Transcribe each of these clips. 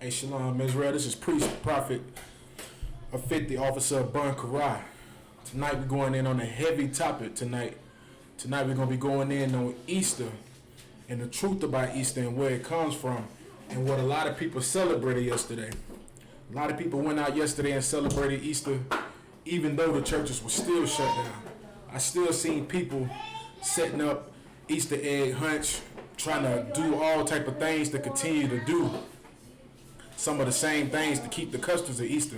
Hey, Shalom, Israel. This is Priest, Prophet of 50, Officer of Bun Karai. Tonight we're going in on a heavy topic tonight. Tonight we're going to be going in on Easter and the truth about Easter and where it comes from and what a lot of people celebrated yesterday. A lot of people went out yesterday and celebrated Easter even though the churches were still shut down. I still seen people setting up Easter egg hunts, trying to do all type of things to continue to do some of the same things to keep the customs of Easter.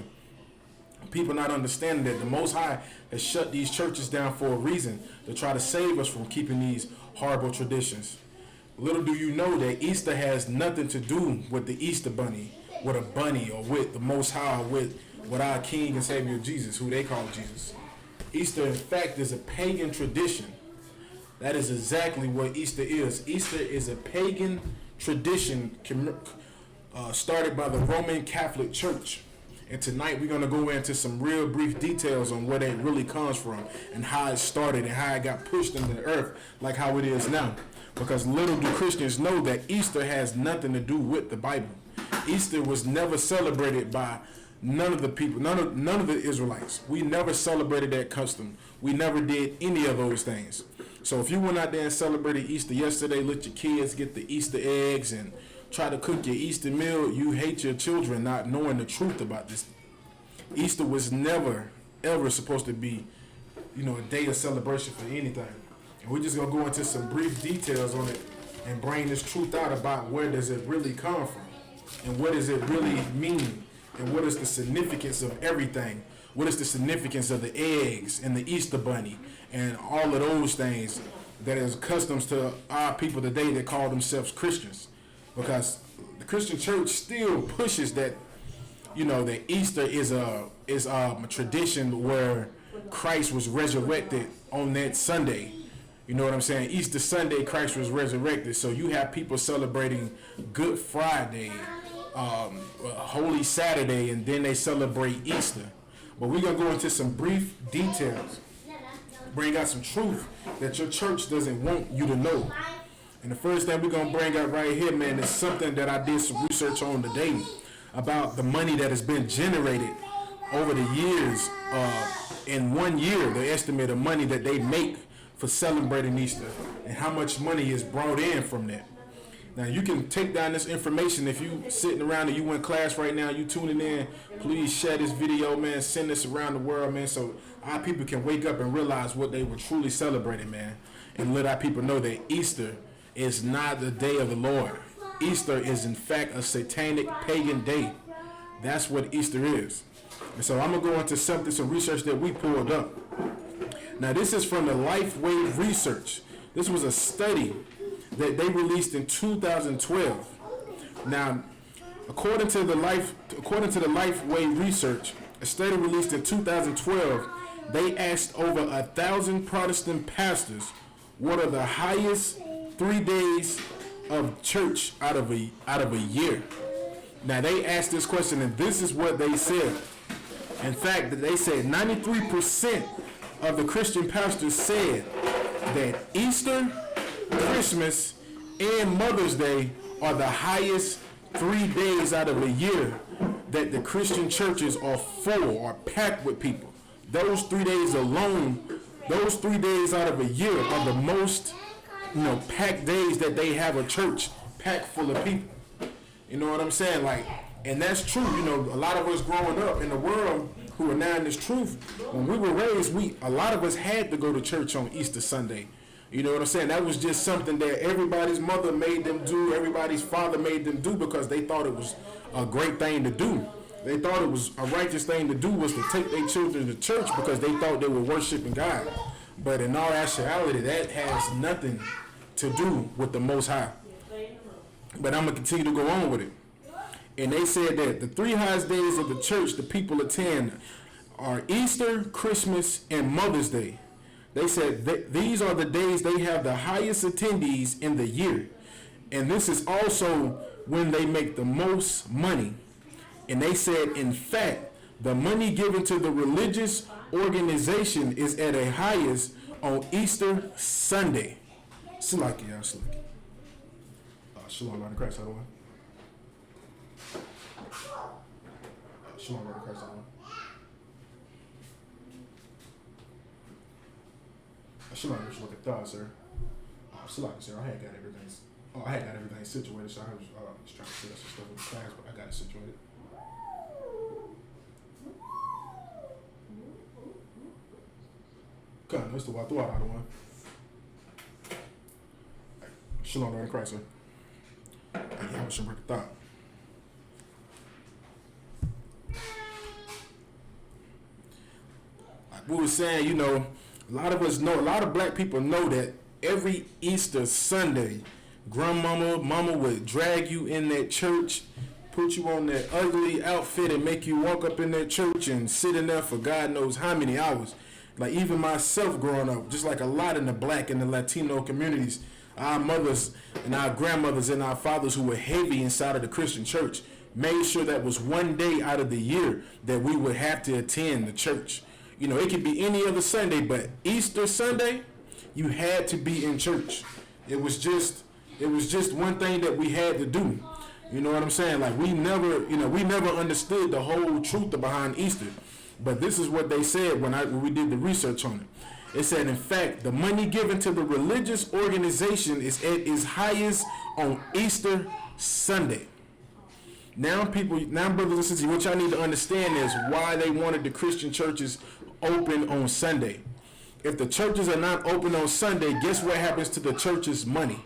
People not understanding that the Most High has shut these churches down for a reason, to try to save us from keeping these horrible traditions. Little do you know that Easter has nothing to do with the Easter bunny, with a bunny, or with the Most High, with our King and Savior Jesus, who they call Jesus. Easter, in fact, is a pagan tradition. That is exactly what Easter is. Easter is a pagan tradition started by the Roman Catholic Church. And tonight we're going to go into some real brief details on where that really comes from and how it started and how it got pushed into the earth like how it is now. Because little do Christians know that Easter has nothing to do with the Bible. Easter was never celebrated by none of the people, none of the Israelites. We never celebrated that custom. We never did any of those things. So if you went out there and celebrated Easter yesterday, let your kids get the Easter eggs and try to cook your Easter meal, you hate your children not knowing the truth about this. Easter was never, ever supposed to be, a day of celebration for anything. And we're just going to go into some brief details on it and bring this truth out about where does it really come from and what does it really mean and what is the significance of everything. What is the significance of the eggs and the Easter bunny and all of those things that is customs to our people today that call themselves Christians. Because the Christian church still pushes that, that Easter is a tradition where Christ was resurrected on that Sunday. You know what I'm saying? Easter Sunday, Christ was resurrected. So you have people celebrating Good Friday, Holy Saturday, and then they celebrate Easter. But we're going to go into some brief details, bring out some truth that your church doesn't want you to know. And the first thing we're going to bring up right here, man, is something that I did some research on today about the money that has been generated over the years. In 1 year, the estimate of money that they make for celebrating Easter and how much money is brought in from that. Now, you can take down this information if you sitting around and you in class right now, you tuning in, please share this video, man, send this around the world, man, so our people can wake up and realize what they were truly celebrating, man, and let our people know that Easter is not the day of the Lord. Easter is, in fact, a satanic pagan day. That's what Easter is. And so I'm going to go into some research that we pulled up. Now, this is from the Lifeway Research. This was a study that they released in 2012. Now, according to the Lifeway Research, a study released in 2012, they asked over 1,000 Protestant pastors what are the highest 3 days of church out of a year. Now, they asked this question, and this is what they said. In fact, they said 93% of the Christian pastors said that Easter, Christmas, and Mother's Day are the highest 3 days out of a year that the Christian churches are full or packed with people. Those 3 days alone, those 3 days out of a year are the most packed days that they have a church packed full of people. You know what I'm saying? And that's true. A lot of us growing up in the world who are now in this truth, when we were raised, a lot of us had to go to church on Easter Sunday. You know what I'm saying? That was just something that everybody's mother made them do, everybody's father made them do because they thought it was a great thing to do. They thought it was a righteous thing to do was to take their children to church because they thought they were worshiping God. But in all actuality, that has nothing to do with the Most High. But I'm going to continue to go on with it. And they said that the 3 highest days of the church the people attend are Easter, Christmas, and Mother's Day. They said that these are the days they have the highest attendees in the year. And this is also when they make the most money. And they said, in fact, the money given to the religious organization is at a highest on Easter Sunday. Salaki, Salaki. Shalom, Christ, Shalom, brother Christ. Shalom, just look at that, sir. Shalom, sir. I had got everything. I had got everything situated, so I was just trying to set up some stuff in the class, but I got it situated. Come, that's the one I threw out of one. Shalom, brother Christ, sir. Yeah, I was break the thought. Like we were saying, you know, a lot of black people know that every Easter Sunday, mama would drag you in that church, put you on that ugly outfit and make you walk up in that church and sit in there for God knows how many hours. Like even myself growing up, just like a lot in the black and the Latino communities, our mothers and our grandmothers and our fathers who were heavy inside of the Christian church made sure that was one day out of the year that we would have to attend the church. You know, it could be any other Sunday, but Easter Sunday, you had to be in church. It was just one thing that we had to do. You know what I'm saying? Like we never understood the whole truth behind Easter. But this is what they said when we did the research on it. It said, in fact, the money given to the religious organization is at its highest on Easter Sunday. Now, brothers and sisters, what y'all need to understand is why they wanted the Christian churches open on Sunday. If the churches are not open on Sunday, guess what happens to the church's money?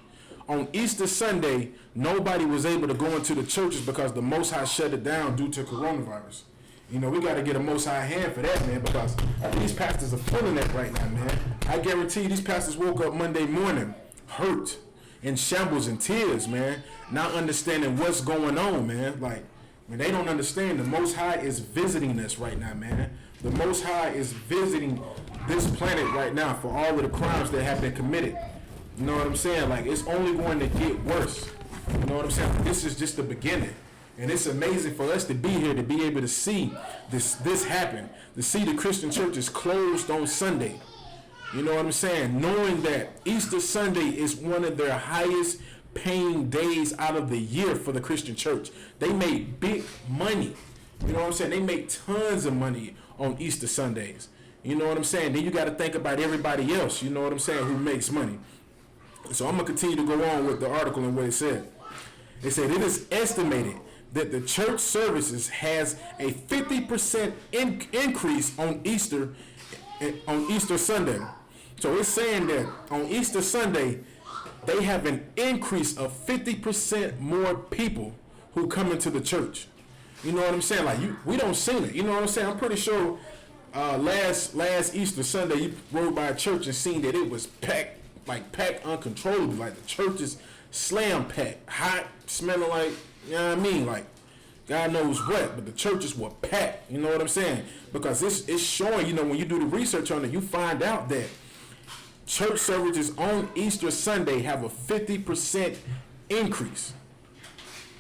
On Easter Sunday, nobody was able to go into the churches because the Most High shut it down due to coronavirus. You know, we got to get a Most High hand for that, man, because these pastors are feeling that right now, man. I guarantee you these pastors woke up Monday morning hurt, in shambles and tears, man, not understanding what's going on, man. Like, when they don't understand, the Most High is visiting us right now, man. The Most High is visiting this planet right now for all of the crimes that have been committed. You know what I'm saying? Like, it's only going to get worse. You know what I'm saying? This is just the beginning. And it's amazing for us to be here, to be able to see this happen, to see the Christian churches closed on Sunday. You know what I'm saying? Knowing that Easter Sunday is one of their highest paying days out of the year for the Christian church. They make big money. You know what I'm saying? They make tons of money on Easter Sundays. You know what I'm saying? Then you got to think about everybody else, you know what I'm saying, who makes money. So I'm going to continue to go on with the article and what it said. It said it is estimated that the church services has a 50% increase on Easter Sunday. So it's saying that on Easter Sunday, they have an increase of 50% more people who come into the church. You know what I'm saying? Like we don't see it. You know what I'm saying? I'm pretty sure last Easter Sunday you rode by a church and seen that it was packed uncontrollably. Like the church is slam packed, hot, smelling like, you know what I mean? Like, God knows what, but the churches were packed. You know what I'm saying? Because it's showing, you know, when you do the research on it, you find out that church services on Easter Sunday have a 50% increase.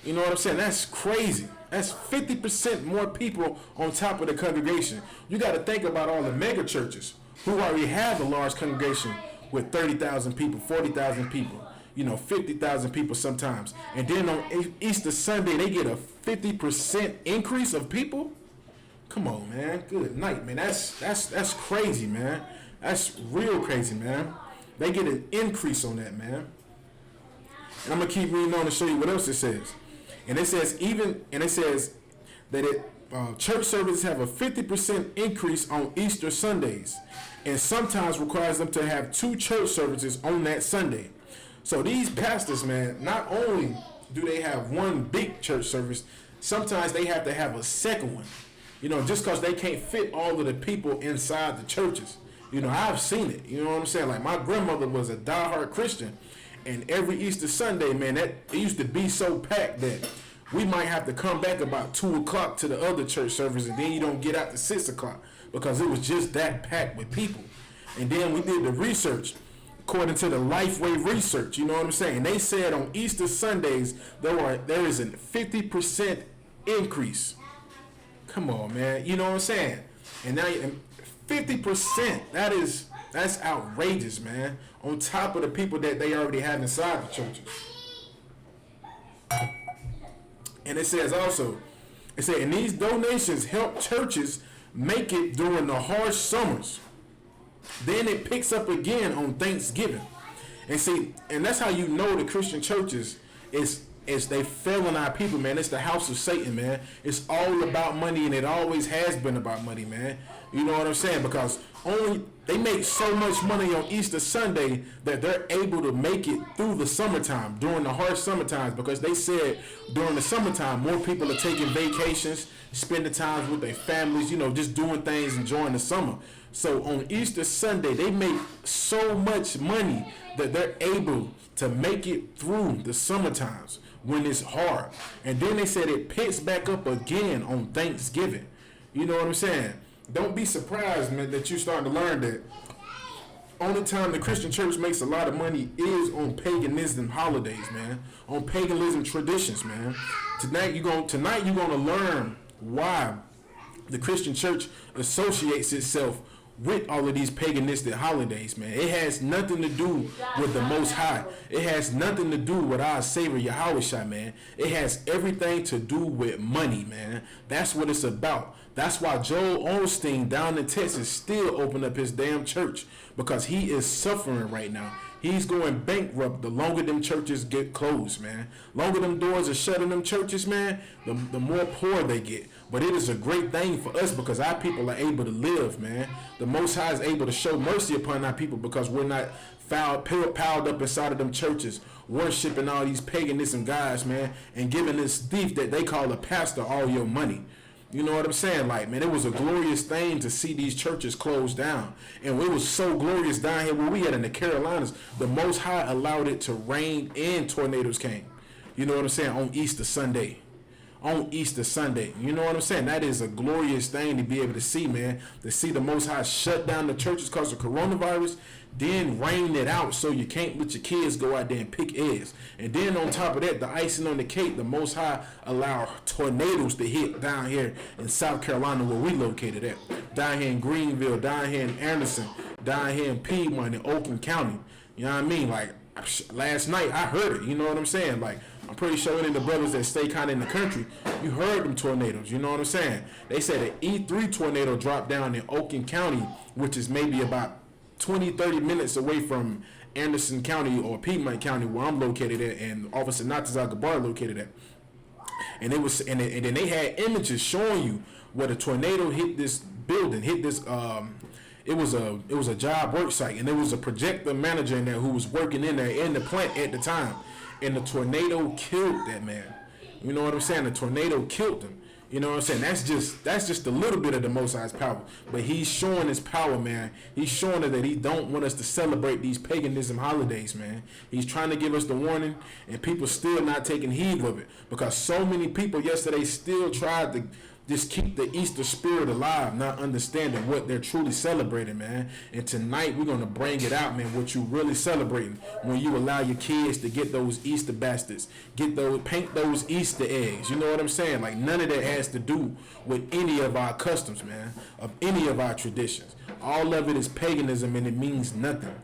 You know what I'm saying? That's crazy. That's 50% more people on top of the congregation. You got to think about all the mega churches who already have a large congregation with 30,000 people, 40,000 people. You know, 50,000 people sometimes. And then on Easter Sunday, they get a 50% increase of people? Come on, man. Good night, man. That's crazy, man. That's real crazy, man. They get an increase on that, man. And I'm going to keep reading on to show you what else it says. And it says that church services have a 50% increase on Easter Sundays and sometimes requires them to have 2 church services on that Sunday. So these pastors, man, not only do they have one big church service, sometimes they have to have a second one. You know, just because they can't fit all of the people inside the churches. You know, I've seen it. You know what I'm saying? Like, my grandmother was a diehard Christian. And every Easter Sunday, man, it used to be so packed that we might have to come back about 2 o'clock to the other church service. And then you don't get out to 6 o'clock because it was just that packed with people. And then we did the research. According to the Lifeway research, you know what I'm saying? They said on Easter Sundays, there is a 50% increase. Come on, man. You know what I'm saying? And now 50%, that's outrageous, man. On top of the people that they already have inside the churches. And it says It said, and these donations help churches make it during the harsh summers. Then it picks up again on Thanksgiving. And see, and that's how you know the Christian churches is they failing our people, man. It's the house of Satan, man. It's all about money, and it always has been about money, man. You know what I'm saying? Because only they make so much money on Easter Sunday that they're able to make it through the summertime, during the harsh summertime, because they said during the summertime more people are taking vacations, spending time with their families, you know, just doing things, enjoying the summer. So on Easter Sunday, they make so much money that they're able to make it through the summer times when it's hard. And then they said it picks back up again on Thanksgiving. You know what I'm saying? Don't be surprised, man, that you're starting to learn that only time the Christian church makes a lot of money is on paganism holidays, man. On paganism traditions, man. Tonight you're gonna learn why the Christian church associates itself with all of these paganistic holidays, man. It has nothing to do with the Most High. It has nothing to do with our Savior Yahawashi, man. It has everything to do with money, man. That's what it's about. That's why Joel Osteen down in Texas still opened up his damn church, because he is suffering right now. He's going bankrupt the longer them churches get closed, man. Longer them doors are shut in them churches, man, the more poor they get. But it is a great thing for us because our people are able to live, man. The Most High is able to show mercy upon our people because we're not piled up inside of them churches, worshiping all these paganism guys, man, and giving this thief that they call a pastor all your money. You know what I'm saying? Like, man, it was a glorious thing to see these churches closed down. And it was so glorious down here where we had in the Carolinas. The Most High allowed it to rain and tornadoes came. You know what I'm saying? On Easter Sunday. On Easter Sunday. You know what I'm saying? That is a glorious thing to be able to see, man. To see the Most High shut down the churches because of coronavirus, then rain it out so you can't let your kids go out there and pick eggs. And then on top of that, the icing on the cake, the Most High allow tornadoes to hit down here in South Carolina where we located at. Down here in Greenville, down here in Anderson, down here in Piedmont, in Oakland County. You know what I mean? Like, last night I heard it. You know what I'm saying? Like, I'm pretty sure any of the brothers that stay kind of in the country, you heard them tornadoes. You know what I'm saying? They said an E3 tornado dropped down in Oakland County, which is maybe about 20-30 minutes away from Anderson County or Piedmont County where I'm located at, and Officer Natazal Gabar located at. And it was, and then they had images showing you where the tornado hit this building, hit this. It was a job work site, and there was a projector manager in there who was working in there in the plant at the time, and the tornado killed that man. You know what I'm saying? The tornado killed him. You know what I'm saying? That's just a little bit of the Most High's power. But he's showing his power, man. He's showing that he don't want us to celebrate these paganism holidays, man. He's trying to give us the warning, and people still not taking heed of it. Because so many people yesterday still tried to just keep the Easter spirit alive, not understanding what they're truly celebrating, man. And tonight we're going to bring it out, man, what you really celebrating when you allow your kids to get those Easter baskets, paint those Easter eggs. You know what I'm saying? Like, none of that has to do with any of our customs, man, of any of our traditions. All of it is paganism, and it means nothing.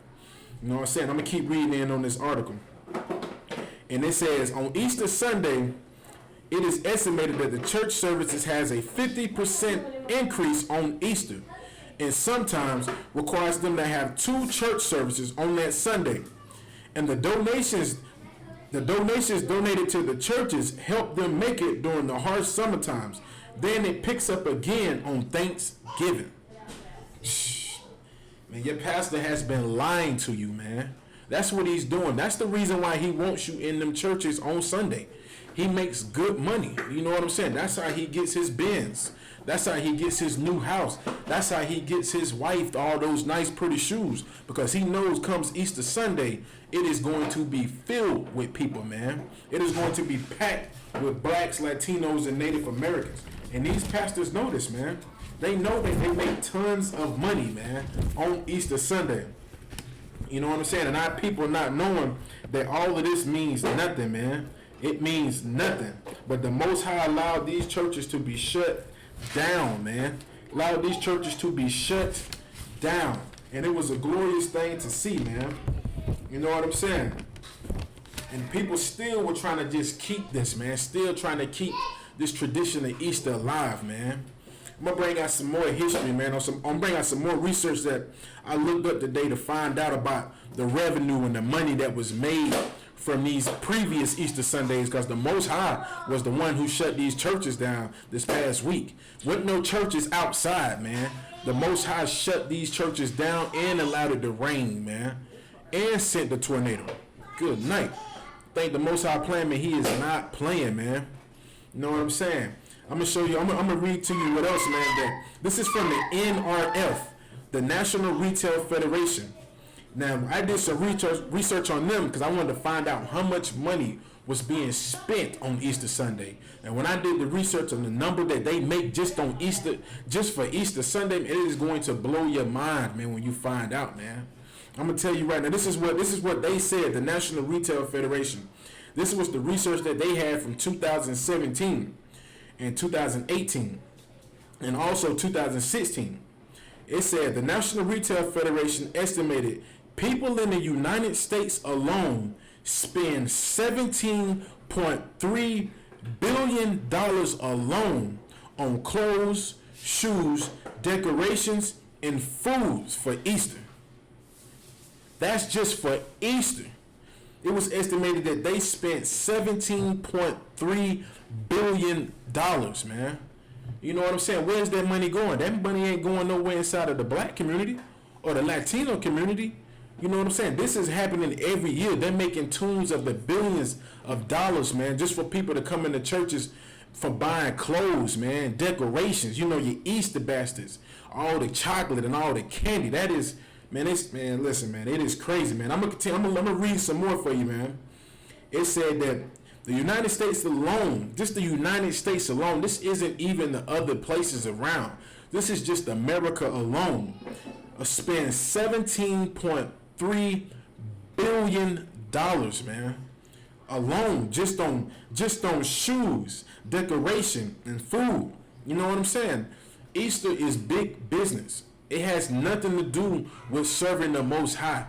You know what I'm saying? I'm going to keep reading in on this article. And it says, on Easter Sunday, it is estimated that the church services has a 50% increase on Easter, and sometimes requires them to have 2 church services on that Sunday. And the donations donated to the churches help them make it during the harsh summer times. Then it picks up again on Thanksgiving. Man, your pastor has been lying to you, man. That's what he's doing. That's the reason why he wants you in them churches on Sunday. He makes good money. You know what I'm saying? That's how he gets his Benz. That's how he gets his new house. That's how he gets his wife all those nice, pretty shoes. Because he knows comes Easter Sunday, it is going to be filled with people, man. It is going to be packed with blacks, Latinos, and Native Americans. And these pastors know this, man. They know that they make tons of money, man, on Easter Sunday. You know what I'm saying? And our people not knowing that all of this means nothing, man. It means nothing. But the Most High allowed these churches to be shut down, man. Allowed these churches to be shut down. And it was a glorious thing to see, man. You know what I'm saying? And people still were trying to just keep this, man. Still trying to keep this tradition of Easter alive, man. I'm gonna bring out some more history, man. I'm gonna bring out some more research that I looked up today to find out about the revenue and the money that was made from these previous Easter Sundays, because the Most High was the one who shut these churches down this past week. With no churches outside, man. The Most High shut these churches down and allowed it to rain, man. And sent the tornado. Good night. Think the Most High playing, man. He is not playing, man. You know what I'm saying? I'm going to show you. I'm going to read to you what else, man. That this is from the NRF, the National Retail Federation. Now, I did some research on them because I wanted to find out how much money was being spent on Easter Sunday. And when I did the research on the number that they make just on Easter, just for Easter Sunday, it is going to blow your mind, man, when you find out, man. I'm going to tell you right now, this is what they said, the National Retail Federation. This was the research that they had from 2017 and 2018 and also 2016. It said the National Retail Federation estimated people in the United States alone spend $17.3 billion alone on clothes, shoes, decorations, and foods for Easter. That's just for Easter. It was estimated that they spent $17.3 billion, man. You know what I'm saying? Where's that money going? That money ain't going nowhere inside of the black community or the Latino community. You know what I'm saying? This is happening every year. They're making tunes of the billions of dollars, man, just for people to come into churches for buying clothes, man, decorations, you know, your Easter baskets, all the chocolate and all the candy. That is, man, listen, man, it is crazy, man. I'm gonna read some more for you, man. It said that the United States alone, just the United States alone, this isn't even the other places around. This is just America alone. Spend $17.3 billion, man, alone just on shoes, decoration, and food. You know what I'm saying? Easter is big business. It has nothing to do with serving the Most High.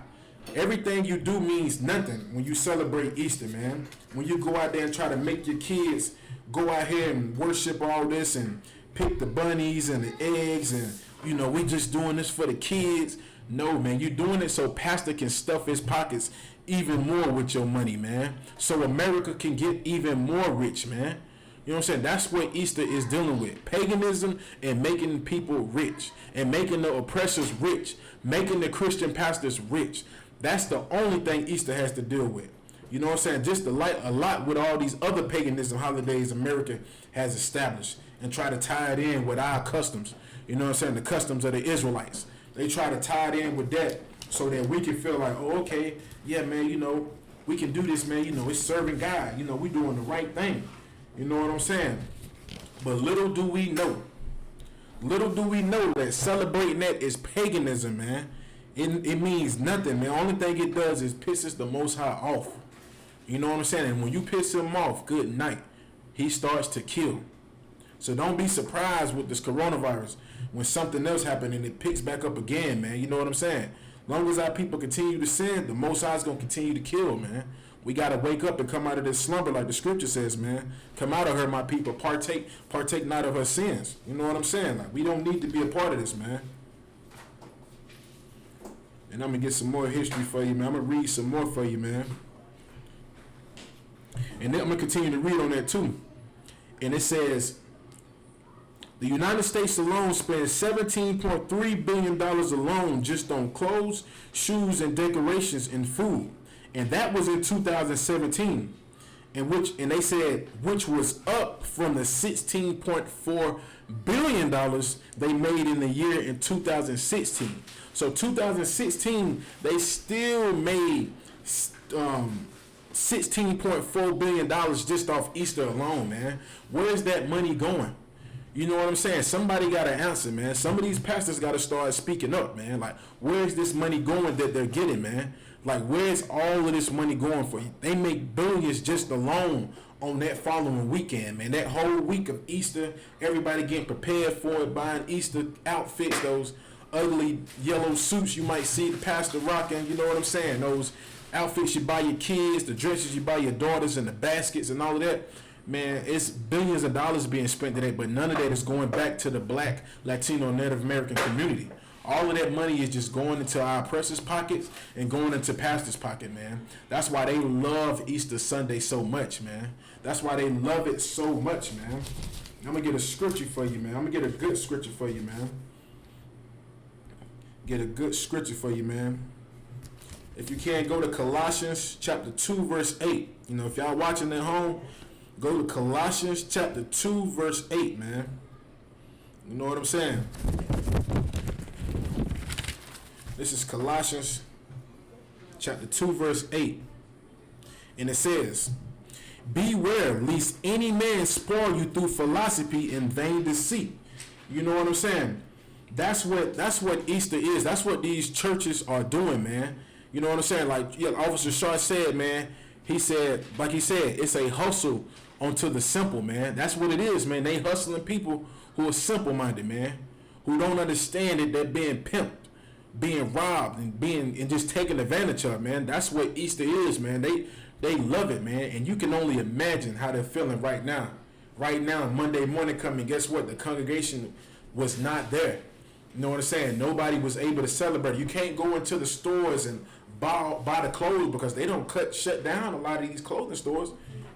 Everything you do means nothing when you celebrate Easter, man. When you go out there and try to make your kids go out here and worship all this and pick the bunnies and the eggs and, you know, we just doing this for the kids. No, man, you're doing it so pastor can stuff his pockets even more with your money, man. So America can get even more rich, man. You know what I'm saying? That's what Easter is dealing with. Paganism and making people rich and making the oppressors rich, making the Christian pastors rich. That's the only thing Easter has to deal with. You know what I'm saying? Just a lot with all these other paganism holidays America has established and try to tie it in with our customs. You know what I'm saying? The customs of the Israelites. They try to tie it in with that so that we can feel like, oh, okay, yeah, man, you know, we can do this, man. You know, it's serving God. You know, we doing the right thing. You know what I'm saying? But little do we know that celebrating that is paganism, man. It means nothing, man. The only thing it does is pisses the Most High off. You know what I'm saying? And when you piss him off, good night. He starts to kill. So don't be surprised with this coronavirus when something else happens and it picks back up again, man. You know what I'm saying? As long as our people continue to sin, the Most High is going to continue to kill, man. We got to wake up and come out of this slumber like the scripture says, man. Come out of her, my people. Partake not of her sins. You know what I'm saying? Like, we don't need to be a part of this, man. And I'm going to get some more history for you, man. I'm going to read some more for you, man. And then I'm going to continue to read on that, too. And it says, the United States alone spends $17.3 billion alone just on clothes, shoes, and decorations and food. And that was in 2017. And they said, which was up from the $16.4 billion they made in the year in 2016. So 2016, they still made $16.4 billion just off Easter alone, man. Where's that money going? You know what I'm saying? Somebody got to answer, man. Some of these pastors got to start speaking up, man. Like, where's this money going that they're getting, man? Like, where's all of this money going for? They make billions just alone on that following weekend, man. That whole week of Easter, everybody getting prepared for it, buying Easter outfits, those ugly yellow suits you might see the pastor rocking. You know what I'm saying? Those outfits you buy your kids, the dresses you buy your daughters, and the baskets and all of that. Man, it's billions of dollars being spent today, but none of that is going back to the Black, Latino, Native American community. All of that money is just going into our oppressors' pockets and going into pastors' pocket, man. That's why they love Easter Sunday so much, man. That's why they love it so much, man. I'm going to get a scripture for you, man. I'm going to get a good scripture for you, man. Get a good scripture for you, man. If you can, go to Colossians chapter 2, verse 8. You know, if y'all watching at home, go to Colossians chapter 2, verse 8, man. You know what I'm saying? This is Colossians chapter 2, verse 8. And it says, beware lest any man spoil you through philosophy and vain deceit. You know what I'm saying? That's what Easter is. That's what these churches are doing, man. You know what I'm saying? Like Officer Shaw said, man. He said, it's a hustle onto the simple, man. That's what it is, man. They hustling people who are simple-minded, man, who don't understand it. They're being pimped, being robbed, and just taken advantage of, man. That's what Easter is, man. They love it, man. And you can only imagine how they're feeling right now. Right now, Monday morning coming, guess what? The congregation was not there. You know what I'm saying? Nobody was able to celebrate. You can't go into the stores and buy the clothes because they don't shut down a lot of these clothing stores.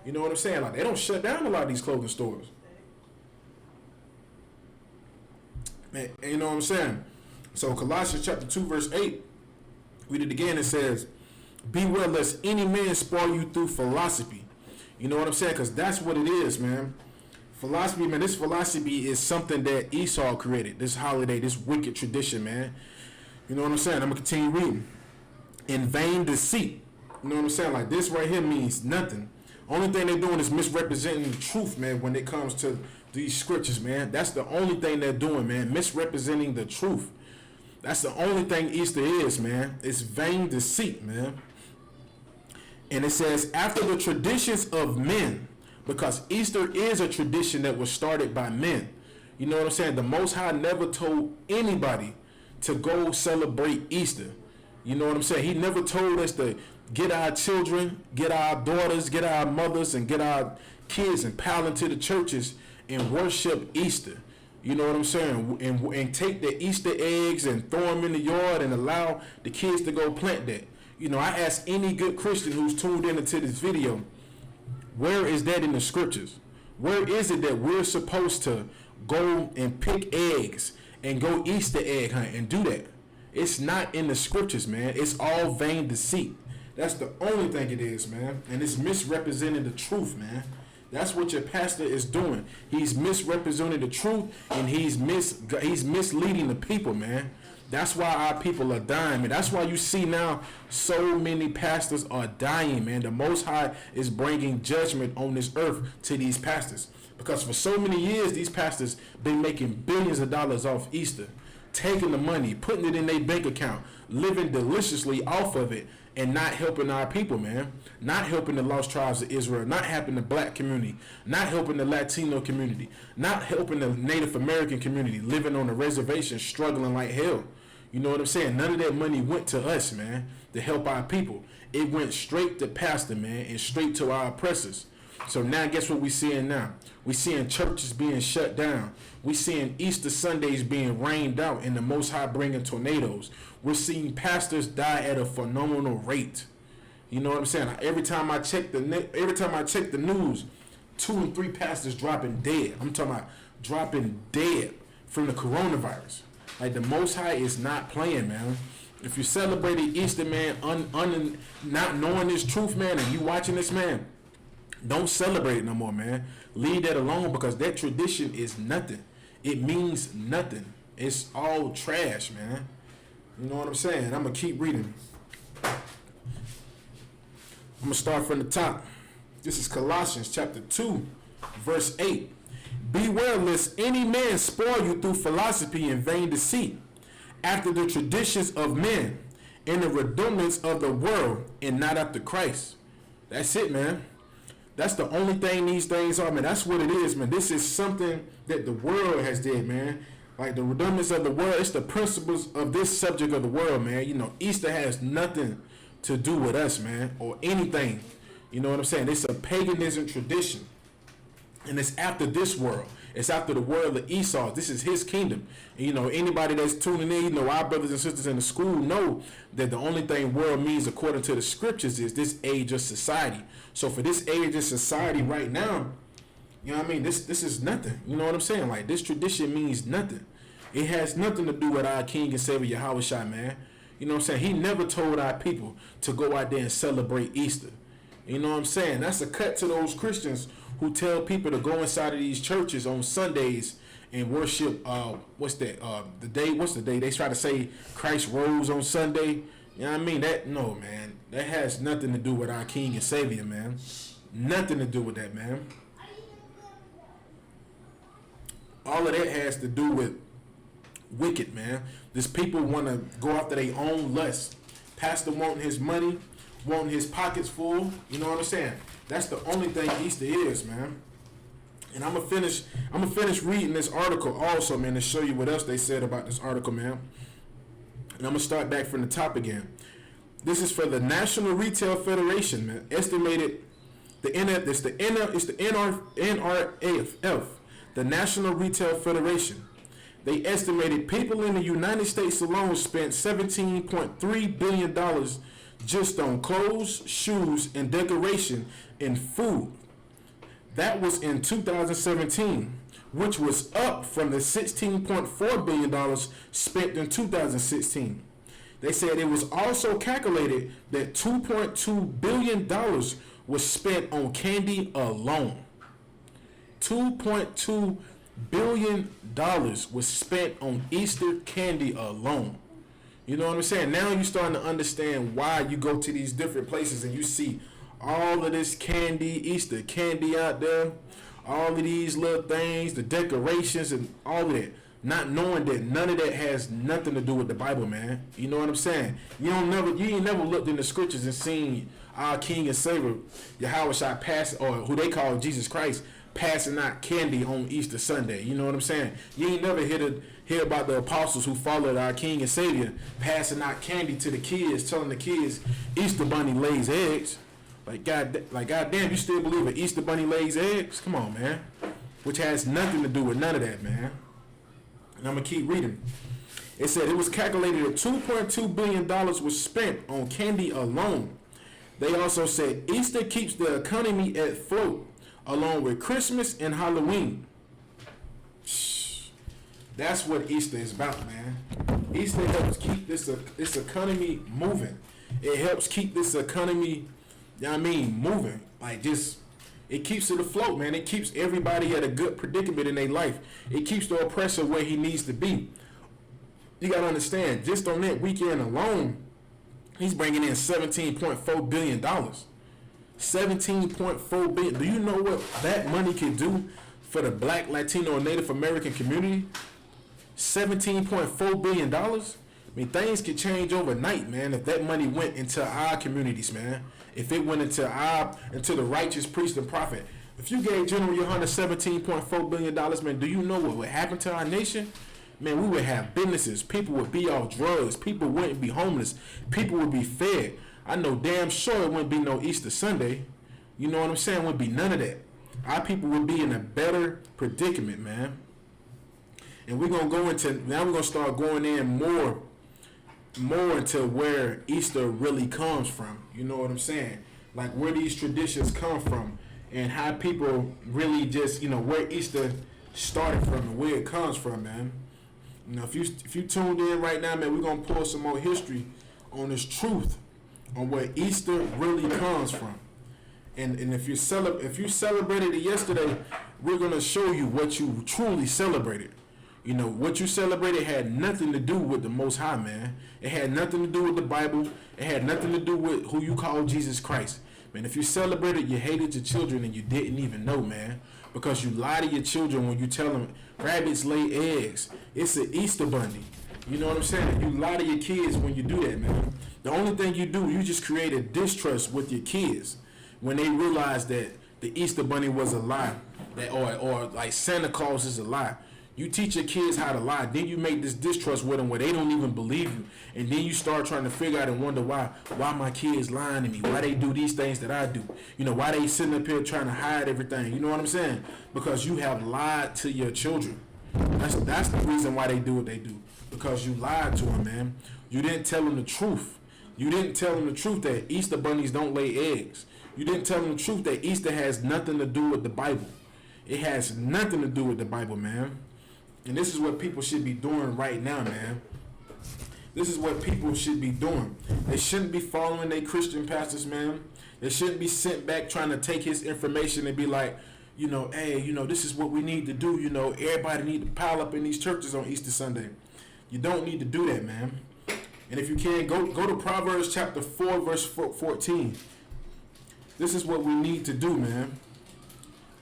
You know what I'm saying? Like, they don't shut down a lot of these clothing stores. Man, you know what I'm saying? So Colossians chapter 2, verse 8, read it again. It says, beware lest any man spoil you through philosophy. You know what I'm saying? Because that's what it is, man. Philosophy, man, this philosophy is something that Esau created. This holiday, this wicked tradition, man. You know what I'm saying? I'm going to continue reading. In vain deceit. You know what I'm saying? Like, this right here means nothing. Only thing they're doing is misrepresenting the truth, man, when it comes to these scriptures, man. That's the only thing they're doing, man. Misrepresenting the truth. That's the only thing Easter is, man. It's vain deceit, man. And it says, after the traditions of men, because Easter is a tradition that was started by men. You know what I'm saying? The Most High never told anybody to go celebrate Easter. You know what I'm saying? He never told us to get our children, get our daughters, get our mothers, and get our kids and pile into the churches and worship Easter. You know what I'm saying? And take the Easter eggs and throw them in the yard and allow the kids to go plant that. You know, I ask any good Christian who's tuned into this video, where is that in the scriptures? Where is it that we're supposed to go and pick eggs and go Easter egg hunt and do that? It's not in the scriptures, man. It's all vain deceit. That's the only thing it is, man. And it's misrepresenting the truth, man. That's what your pastor is doing. He's misrepresenting the truth, and he's misleading the people, man. That's why our people are dying, man. That's why you see now so many pastors are dying, man. The Most High is bringing judgment on this earth to these pastors. Because for so many years, these pastors been making billions of dollars off Easter, taking the money, putting it in their bank account, living deliciously off of it, and not helping our people, man. Not helping the lost tribes of Israel, not helping the black community, not helping the Latino community, not helping the Native American community living on a reservation, struggling like hell. You know what I'm saying? None of that money went to us, man, to help our people. It went straight to pastor, man, and straight to our oppressors. So now guess what we're seeing now? We're seeing churches being shut down. We're seeing Easter Sundays being rained out and the Most High bringing tornadoes. We're seeing pastors die at a phenomenal rate. You know what I'm saying? Every time I check the news, 2 and 3 pastors dropping dead. I'm talking about dropping dead from the coronavirus. Like, the Most High is not playing, man. If you're celebrating Easter, man, not knowing this truth, man, and you watching this, man, don't celebrate it no more, man. Leave that alone, because that tradition is nothing. It means nothing. It's all trash, man. You know what I'm saying? I'm going to keep reading. I'm going to start from the top. This is Colossians chapter 2, verse 8. Beware lest any man spoil you through philosophy and vain deceit, after the traditions of men, and the rudiments of the world, and not after Christ. That's it, man. That's the only thing these things are, man. That's what it is, man. This is something that the world has did, man. Like, the rudiments of the world, it's the principles of this subject of the world, man. You know, Easter has nothing to do with us, man, or anything. You know what I'm saying? It's a paganism tradition. And it's after this world. It's after the world of Esau. This is his kingdom. And, anybody that's tuning in, our brothers and sisters in the school know that the only thing world means according to the scriptures is this age of society. So for this age of society right now, this is nothing. You know what I'm saying? Like, this tradition means nothing. It has nothing to do with our King and Savior YAHANNA, man. You know what I'm saying? He never told our people to go out there and celebrate Easter. You know what I'm saying? That's a cut to those Christians who tell people to go inside of these churches on Sundays and worship, what's the day? They try to say Christ rose on Sunday. You know what I mean? No, man. That has nothing to do with our King and Savior, man. Nothing to do with that, man. All of that has to do with wicked, man. These people want to go after their own lust. Pastor wanting his money, wanting his pockets full. You know what I'm saying? That's the only thing Easter is, man. And I'm gonna finish reading this article also, man, to show you what else they said about this article, man. And I'm gonna start back from the top again. This is for the National Retail Federation, man. Estimated it's the NRAF, the National Retail Federation. They estimated people in the United States alone spent $17.3 billion just on clothes, shoes, and decoration and food. That was in 2017, which was up from the $16.4 billion spent in 2016. They said it was also calculated that $2.2 billion was spent on candy alone. $2.2 billion was spent on Easter candy alone. You know what I'm saying? Now you're starting to understand why you go to these different places and you see all of this candy, Easter candy out there, all of these little things, the decorations and all of that, not knowing that none of that has nothing to do with the Bible, man. You know what I'm saying? You ain't never looked in the scriptures and seen our King and Savior, YAHANNA pass, or who they call Jesus Christ, passing out candy on Easter Sunday. You know what I'm saying? You ain't never hear about the apostles who followed our King and Savior passing out candy to the kids, telling the kids Easter bunny lays eggs. Like goddamn, you still believe an Easter bunny lays eggs? Come on, man. Which has nothing to do with none of that, man. And I'm gonna keep reading. It said it was calculated that $2.2 billion was spent on candy alone. They also said Easter keeps the economy at float, along with Christmas and Halloween. That's what Easter is about, man. Easter helps keep this economy moving. It helps keep this economy, moving. It keeps it afloat, man. It keeps everybody at a good predicament in their life. It keeps the oppressor where he needs to be. You got to understand, just on that weekend alone, he's bringing in $17.4 billion. $17.4 billion. Do you know what that money can do for the Black, Latino, and Native American community? $17.4 billion. I mean, things could change overnight, man, if that money went into our communities, man. If it went into the righteous priest and prophet. If you gave General YAHANNA $17.4 billion, man, do you know what would happen to our nation? Man, we would have businesses. People would be off drugs. People wouldn't be homeless. People would be fed. I know damn sure it wouldn't be no Easter Sunday. You know what I'm saying? It wouldn't be none of that. Our people would be in a better predicament, man. And we're going to start going in more into where Easter really comes from. You know what I'm saying? Like where these traditions come from and how people really just, where Easter started from and where it comes from, man. If you tuned in right now, man, we're going to pull some more history on this truth on where Easter really comes from. And if you celebrated it yesterday, we're going to show you what you truly celebrated. What you celebrated had nothing to do with the Most High, man. It had nothing to do with the Bible. It had nothing to do with who you call Jesus Christ. Man, if you celebrated, you hated your children and you didn't even know, man. Because you lie to your children when you tell them rabbits lay eggs. It's an Easter bunny. You know what I'm saying? You lie to your kids when you do that, man. The only thing you do, you just create a distrust with your kids when they realize that the Easter bunny was a lie, or like Santa Claus is a lie. You teach your kids how to lie. Then you make this distrust with them where they don't even believe you. And then you start trying to figure out and wonder why my kids lying to me. Why they do these things that I do. You know, why they sitting up here trying to hide everything. You know what I'm saying? Because you have lied to your children. That's the reason why they do what they do. Because you lied to them, man. You didn't tell them the truth. You didn't tell them the truth that Easter bunnies don't lay eggs. You didn't tell them the truth that Easter has nothing to do with the Bible. It has nothing to do with the Bible, man. And this is what people should be doing right now, man. This is what people should be doing. They shouldn't be following their Christian pastors, man. They shouldn't be sent back trying to take his information and be like, you know, hey, you know, this is what we need to do. You know, everybody need to pile up in these churches on Easter Sunday. You don't need to do that, man. And if you can, go to Proverbs chapter 4, verse 14. This is what we need to do, man.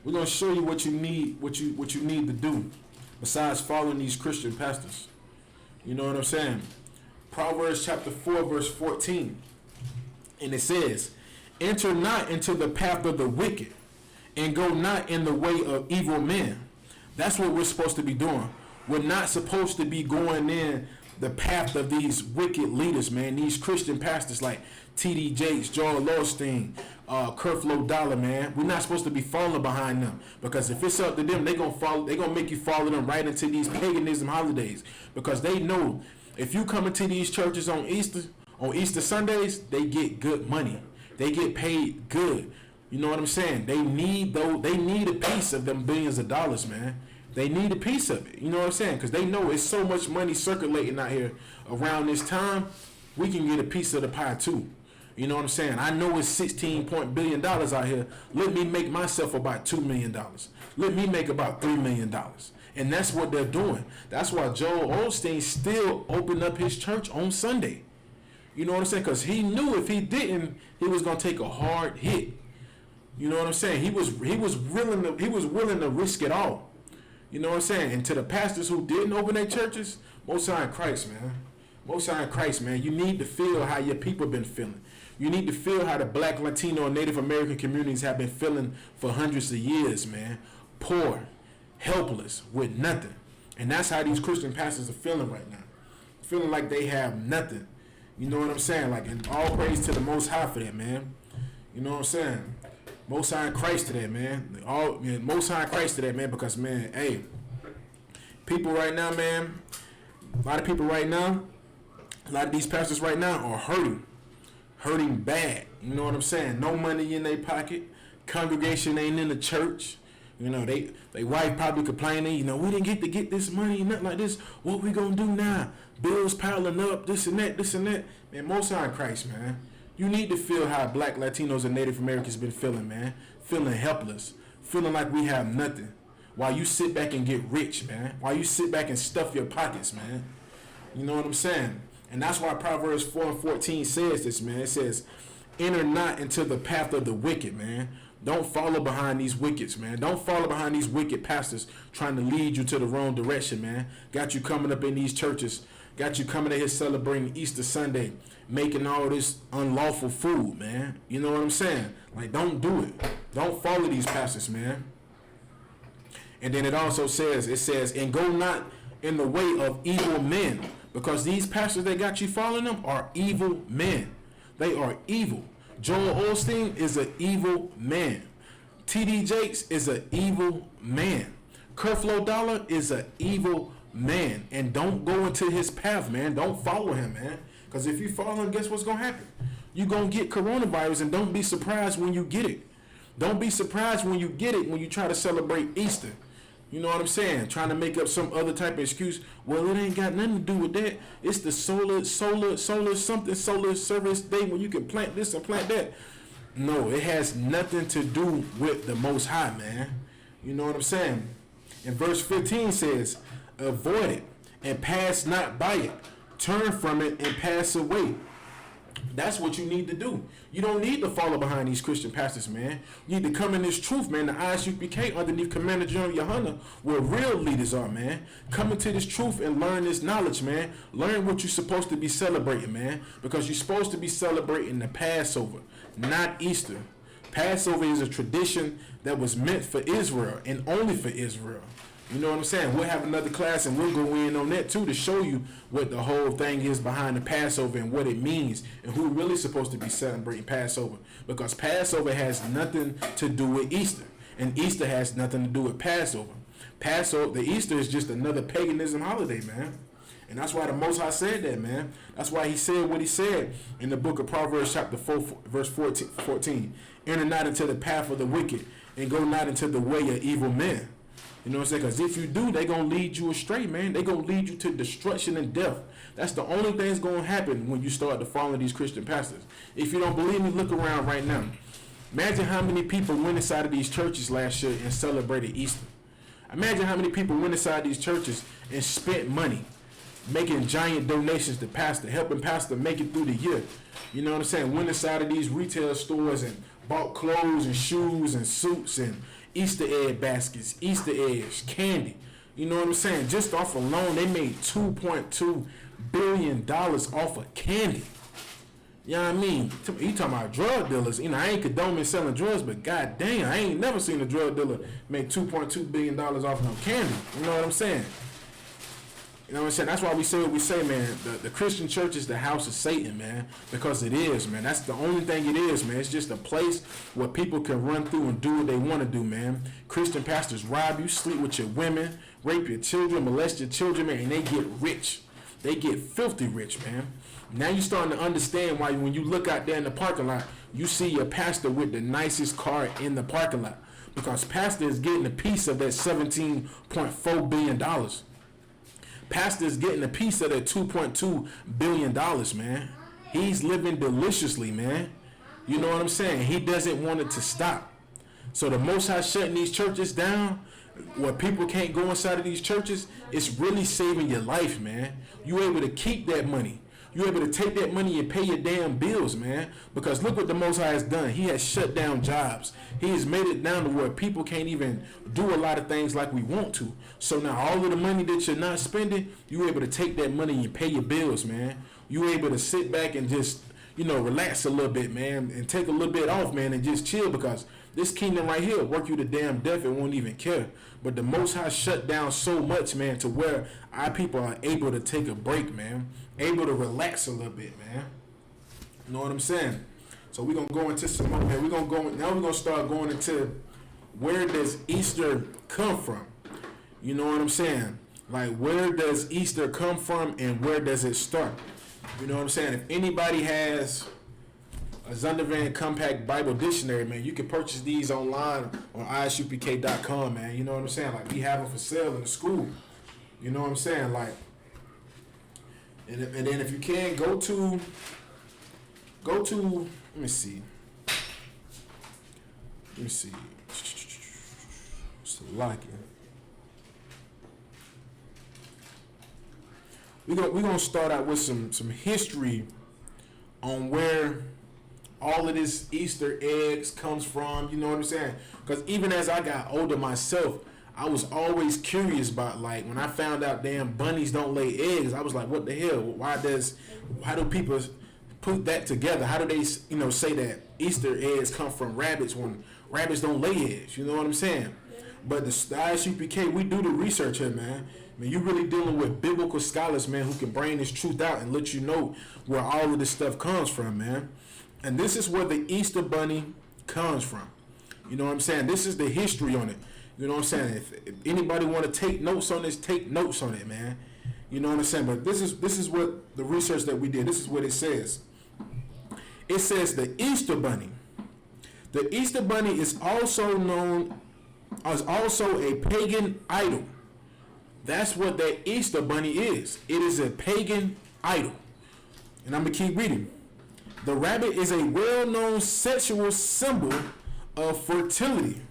We're gonna show you what you need, what you need to do. Besides following these Christian pastors. You know what I'm saying? Proverbs chapter 4, verse 14. And it says, enter not into the path of the wicked, and go not in the way of evil men. That's what we're supposed to be doing. We're not supposed to be going in the path of these wicked leaders, man. These Christian pastors like T.D. Jakes, Joel Osteen, Creflo Dollar, man. We're not supposed to be following behind them, because if it's up to them, they're gonna make you follow them right into these paganism holidays, because they know if you come into these churches on Easter Sundays, they get good money. They get paid good. You know what I'm saying? They need a piece of them billions of dollars, man. They need a piece of it. You know what I'm saying? Because they know it's so much money circulating out here around this time. We can get a piece of the pie too. You know what I'm saying? I know it's $16 billion out here. Let me make myself about $2 million. Let me make about $3 million. And that's what they're doing. That's why Joel Osteen still opened up his church on Sunday. You know what I'm saying? Because he knew if he didn't, he was going to take a hard hit. You know what I'm saying? He was willing to risk it all. You know what I'm saying? And to the pastors who didn't open their churches, Most High in Christ, man. Most High in Christ, man. You need to feel how your people been feeling. You need to feel how the Black, Latino, and Native American communities have been feeling for hundreds of years, man. Poor, helpless, with nothing. And that's how these Christian pastors are feeling right now. Feeling like they have nothing. You know what I'm saying? Like, and all praise to the Most High for that, man. You know what I'm saying? Most High in Christ to that, man. Most High in Christ to that, man, because, man, hey, people right now, man, a lot of people right now, a lot of these pastors right now are hurting bad. You know what I'm saying? No money in their pocket. Congregation ain't in the church. You know, they wife probably complaining, you know, we didn't get this money, nothing like this. What we gonna do now? Bills piling up, this and that. Man, Most High in Christ, man. You need to feel how Black, Latinos, and Native Americans been feeling, man. Feeling helpless. Feeling like we have nothing. While you sit back and get rich, man. While you sit back and stuff your pockets, man. You know what I'm saying? And that's why Proverbs 4 and 14 says this, man. It says, enter not into the path of the wicked, man. Don't follow behind these wickets, man. Don't follow behind these wicked pastors trying to lead you to the wrong direction, man. Got you coming up in these churches. Got you coming in here celebrating Easter Sunday, making all this unlawful food, man. You know what I'm saying? Like, don't do it. Don't follow these pastors, man. And then it also says, and go not in the way of evil men, because these pastors that got you following them are evil men. They are evil. Joel Osteen is an evil man. T.D. Jakes is an evil man. Creflo Dollar is an evil man. And don't go into his path, man. Don't follow him, man. Because if you follow him, guess what's going to happen? You're going to get coronavirus, and don't be surprised when you get it. Don't be surprised when you get it when you try to celebrate Easter. You know what I'm saying? Trying to make up some other type of excuse. Well, it ain't got nothing to do with that. It's the solar service day when you can plant this and plant that. No, it has nothing to do with the Most High, man. You know what I'm saying? And verse 15 says, avoid it and pass not by it. Turn from it and pass away. That's what you need to do. You don't need to follow behind these Christian pastors, man. You need to come in this truth, man. The I.S.U.P.K. underneath Commander General YAHANNA, where real leaders are, man. Come into this truth and learn this knowledge, man. Learn what you're supposed to be celebrating, man. Because you're supposed to be celebrating the Passover, not Easter. Passover is a tradition that was meant for Israel and only for Israel. You know what I'm saying? We'll have another class and we'll go in on that too to show you what the whole thing is behind the Passover and what it means and who really supposed to be celebrating Passover. Because Passover has nothing to do with Easter. And Easter has nothing to do with Passover. The Easter is just another paganism holiday, man. And that's why the Most High said that, man. That's why he said what he said in the book of Proverbs chapter 4, verse 14. Enter not into the path of the wicked and go not into the way of evil men. You know what I'm saying? Because if you do, they're going to lead you astray, man. They're going to lead you to destruction and death. That's the only thing that's going to happen when you start to follow these Christian pastors. If you don't believe me, look around right now. Imagine how many people went inside of these churches last year and celebrated Easter. Imagine how many people went inside these churches and spent money making giant donations to pastor, helping pastor make it through the year. You know what I'm saying? Went inside of these retail stores and bought clothes and shoes and suits and Easter egg baskets, Easter eggs, candy. You know what I'm saying? Just off alone, they made $2.2 billion off of candy. You know what I mean? You talking about drug dealers. You know, I ain't condoning selling drugs, but god damn, I ain't never seen a drug dealer make $2.2 billion off no candy. You know what I'm saying? You know what I'm saying? That's why we say what we say, man. The Christian church is the house of Satan, man. Because it is, man. That's the only thing it is, man. It's just a place where people can run through and do what they want to do, man. Christian pastors rob you, sleep with your women, rape your children, molest your children, man, and they get rich. They get filthy rich, man. Now you're starting to understand why when you look out there in the parking lot, you see your pastor with the nicest car in the parking lot. Because pastor is getting a piece of that $17.4 billion. Pastor is getting a piece of that $2.2 billion, man. He's living deliciously, man. You know what I'm saying? He doesn't want it to stop. So the Most High shutting these churches down, where people can't go inside of these churches, it's really saving your life, man. You're able to keep that money. You're able to take that money and pay your damn bills, man. Because look what the Most High has done. He has shut down jobs. He has made it down to where people can't even do a lot of things like we want to. So now all of the money that you're not spending, you're able to take that money and pay your bills, man. You're able to sit back and just, you know, relax a little bit, man, and take a little bit off, man, and just chill, because this kingdom right here will work you to damn death and won't even care. But the Most High shut down so much, man, to where our people are able to take a break, man. Able to relax a little bit, man. You know what I'm saying? So we're going to go into some more, man. Now we're going to start going into where does Easter come from? You know what I'm saying? Like, where does Easter come from and where does it start? You know what I'm saying? If anybody has a Zondervan Compact Bible Dictionary, man, you can purchase these online on ISUPK.com, man. You know what I'm saying? Like, we have them for sale in the school. You know what I'm saying? Like, and then if you can, go to, let me see. What's the locking? We're gonna start out with some history on where all of this Easter eggs comes from. You know what I'm saying? Because even as I got older myself, I was always curious about, like, when I found out damn bunnies don't lay eggs, I was like, what the hell? Why do people put that together? How do they, you know, say that Easter eggs come from rabbits when rabbits don't lay eggs? You know what I'm saying? But the I.S.U.P.K, we do the research here, man. I mean, you're really dealing with biblical scholars, man, who can bring this truth out and let you know where all of this stuff comes from, man. And this is where the Easter bunny comes from. You know what I'm saying? This is the history on it. You know what I'm saying? If anybody want to take notes on this, take notes on it, man. You know what I'm saying? But this is what the research that we did. This is what it says. It says the Easter bunny. The Easter bunny is also known as also a pagan idol. That's what that Easter bunny is. It is a pagan idol. And I'm going to keep reading. The rabbit is a well-known sexual symbol of fertility.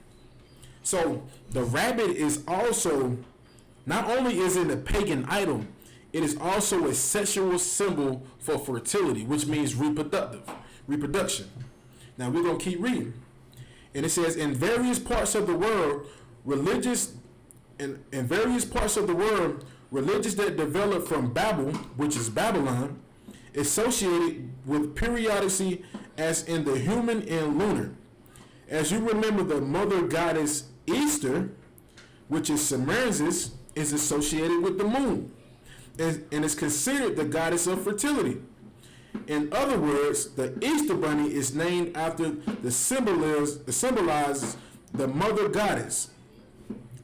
So the rabbit is also, not only is it a pagan idol, it is also a sexual symbol for fertility, which means reproduction. Now we're going to keep reading. And it says, in various parts of the world, religious that developed from Babel, which is Babylon, associated with periodicity as in the human and lunar. As you remember the mother goddess Easter, which is Semiramis, is associated with the moon and is considered the goddess of fertility. In other words, the Easter bunny is named after the symbolizes the mother goddess.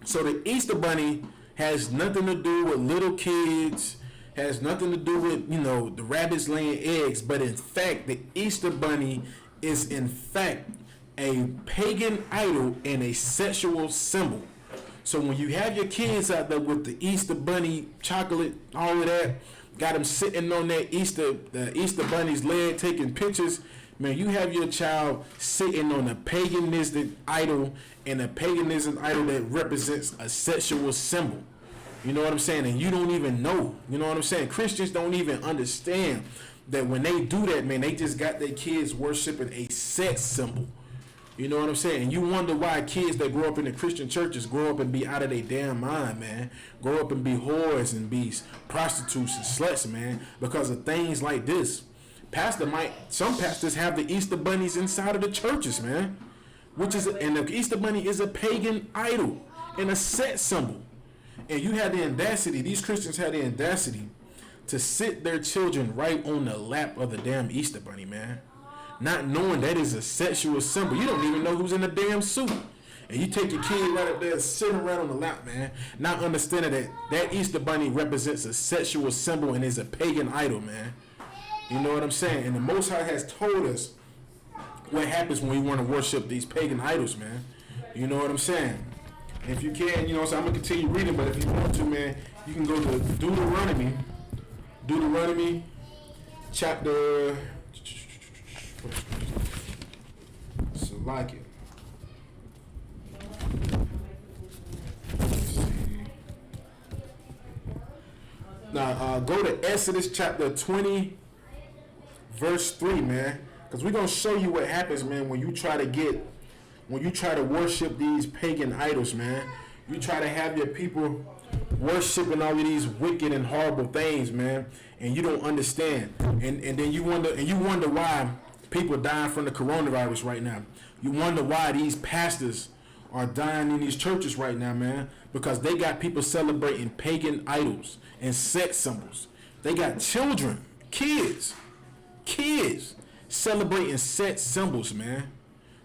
So the Easter bunny has nothing to do with little kids, has nothing to do with, the rabbits laying eggs, but in fact, the Easter bunny is in fact a pagan idol and a sexual symbol. So when you have your kids out there with the Easter bunny chocolate, all of that, got them sitting on the Easter bunny's leg taking pictures, man, you have your child sitting on a paganistic idol, and a paganism idol that represents a sexual symbol. You know what I'm saying? And you don't even know. You know what I'm saying? Christians don't even understand that when they do that, man, they just got their kids worshiping a sex symbol. You know what I'm saying? And you wonder why kids that grow up in the Christian churches grow up and be out of their damn mind, man. Grow up and be whores and be prostitutes and sluts, man, because of things like this. Some pastors have the Easter bunnies inside of the churches, man. And the Easter bunny is a pagan idol and a sex symbol. And you had the audacity, these Christians had the audacity to sit their children right on the lap of the damn Easter bunny, man. Not knowing that is a sexual symbol. You don't even know who's in the damn suit. And you take your kid right up there sitting right on the lap, man. Not understanding that Easter bunny represents a sexual symbol and is a pagan idol, man. You know what I'm saying? And the Most High has told us what happens when we want to worship these pagan idols, man. You know what I'm saying? And if you can, so I'm going to continue reading, but if you want to, man, you can go to Deuteronomy chapter... So like it. Now go to Exodus chapter 20, verse 3, man. Because we're going to show you what happens, man, when you try to worship these pagan idols, man. You try to have your people worshiping all of these wicked and horrible things, man, and you don't understand. And then you wonder why people dying from the coronavirus right now. You wonder why these pastors are dying in these churches right now, man, because they got people celebrating pagan idols and sex symbols. They got kids celebrating sex symbols, man.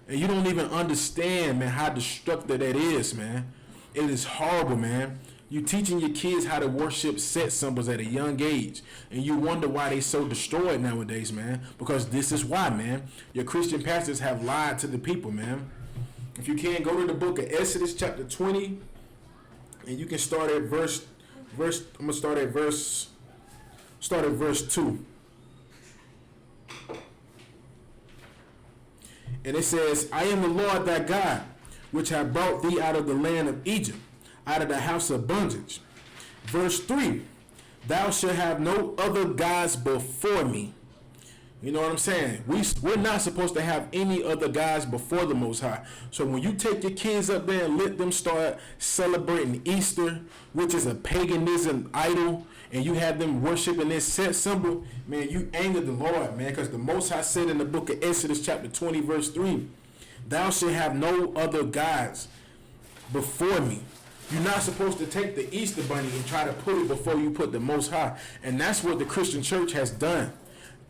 And you don't even understand, man, how destructive that is, man. It is horrible, man. You teaching your kids how to worship sex symbols at a young age, and you wonder why they so destroyed nowadays, man. Because this is why, man. Your Christian pastors have lied to the people, man. If you can, go to the book of Exodus chapter 20, and you can start at verse. I'm gonna start at verse 2. And it says, I am the Lord thy God, which have brought thee out of the land of Egypt, out of the house of bondage. Verse 3, thou shalt have no other gods before me. You know what I'm saying? We're not supposed to have any other gods before the Most High. So when you take your kids up there and let them start celebrating Easter, which is a paganism idol, and you have them worshiping this sex symbol, man, you anger the Lord, man, because the Most High said in the book of Exodus chapter 20, verse 3, thou shalt have no other gods before me. You're not supposed to take the Easter bunny and try to put it before you put the Most High. And that's what the Christian church has done.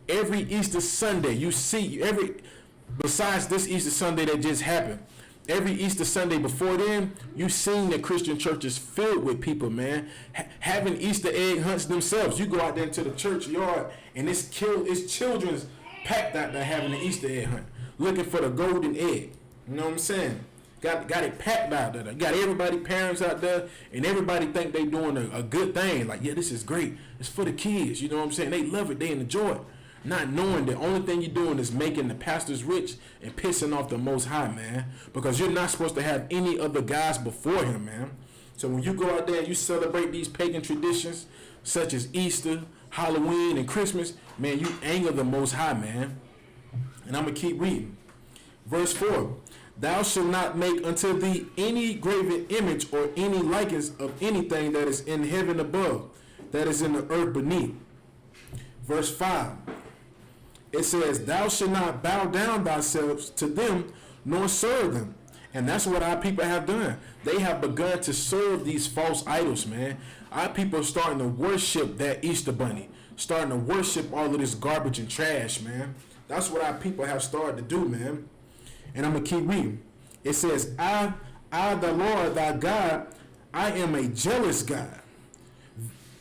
Every Easter Sunday, you see, besides this Easter Sunday that just happened, every Easter Sunday before then, you've seen the Christian churches filled with people, man, having Easter egg hunts themselves. You go out there into the church yard, and it's children's packed out there having an Easter egg hunt, looking for the golden egg. You know what I'm saying? Got it packed out there. Got everybody, parents out there, and everybody think they doing a good thing. Like, yeah, this is great. It's for the kids. You know what I'm saying? They love it. They enjoy it. Not knowing the only thing you're doing is making the pastors rich and pissing off the Most High, man. Because you're not supposed to have any other gods before him, man. So when you go out there and you celebrate these pagan traditions, such as Easter, Halloween, and Christmas, man, you anger the Most High, man. And I'm going to keep reading. Verse 4. Thou shalt not make unto thee any graven image or any likeness of anything that is in heaven above, that is in the earth beneath. Verse 5. It says, thou shalt not bow down thyself to them, nor serve them. And that's what our people have done. They have begun to serve these false idols, man. Our people are starting to worship that Easter bunny, starting to worship all of this garbage and trash, man. That's what our people have started to do, man. And I'm going to keep reading. It says, I, the Lord, thy God, I am a jealous God.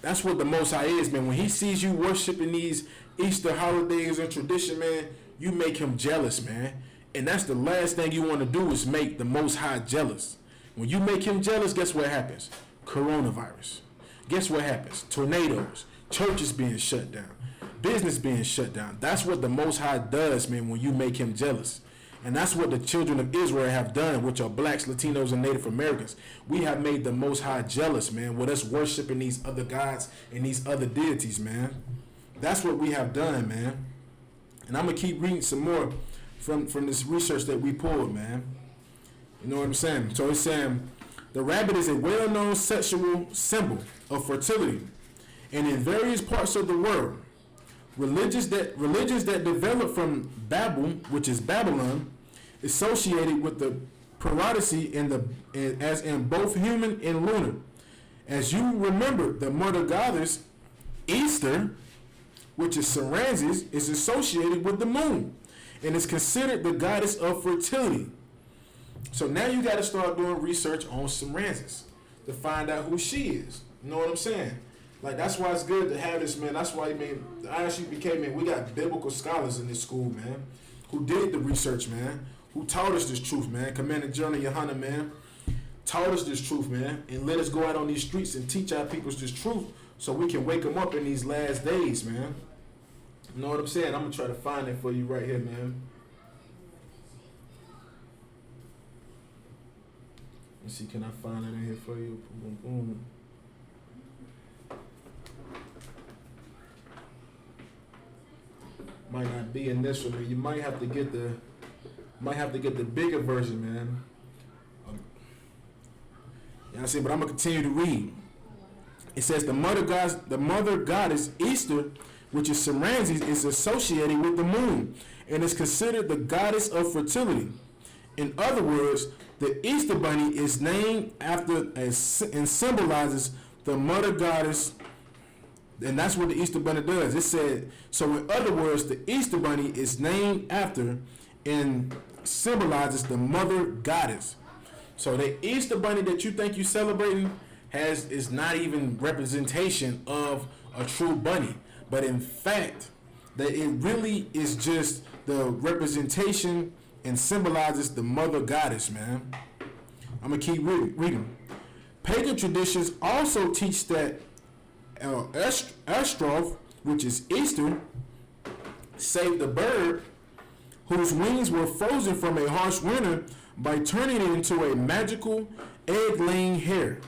That's what the Most High is, man. When he sees you worshiping these Easter holidays and tradition, man, you make him jealous, man. And that's the last thing you want to do is make the Most High jealous. When you make him jealous, guess what happens? Coronavirus. Guess what happens? Tornadoes. Churches being shut down. Business being shut down. That's what the Most High does, man, when you make him jealous. And that's what the children of Israel have done, which are blacks, Latinos, and Native Americans. We have made the Most High jealous, man, with us worshiping these other gods and these other deities, man. That's what we have done, man. And I'm going to keep reading some more from this research that we pulled, man. You know what I'm saying? So it's saying the rabbit is a well-known sexual symbol of fertility. And in various parts of the world, religions that develop from Babel, which is Babylon, associated with the periodicity as in both human and lunar. As you remember, the mother goddess Easter, which is Saranzes, is associated with the moon and is considered the goddess of fertility. So now you got to start doing research on Saranzes to find out who she is. You know what I'm saying? Like, that's why it's good to have this, man. That's why, man, the I.S.U.P.K, man, we got biblical scholars in this school, man, who did the research, man, who taught us this truth, man. Commander General YAHANNA, man, taught us this truth, man, and let us go out on these streets and teach our people this truth so we can wake them up in these last days, man. You know what I'm saying? I'm going to try to find it for you right here, man. Let's see, can I find it in here for you? Boom, boom. Might not be in this one, but you might have to get the bigger version, man. You know what I'm saying? But I'm gonna continue to read. It says the mother goddess Easter, which is Saranzes, is associated with the moon and is considered the goddess of fertility. In other words, the Easter bunny is named after and symbolizes the mother goddess. And that's what the Easter bunny does. It said, so in other words, the Easter bunny is named after and symbolizes the mother goddess. So the Easter bunny that you think you're celebrating is not even representation of a true bunny. But in fact, that it really is just the representation and symbolizes the mother goddess, man. I'm going to keep reading. Pagan traditions also teach that I.S.U.P.K, which is Easter, saved the bird whose wings were frozen from a harsh winter by turning it into a magical egg-laying hare.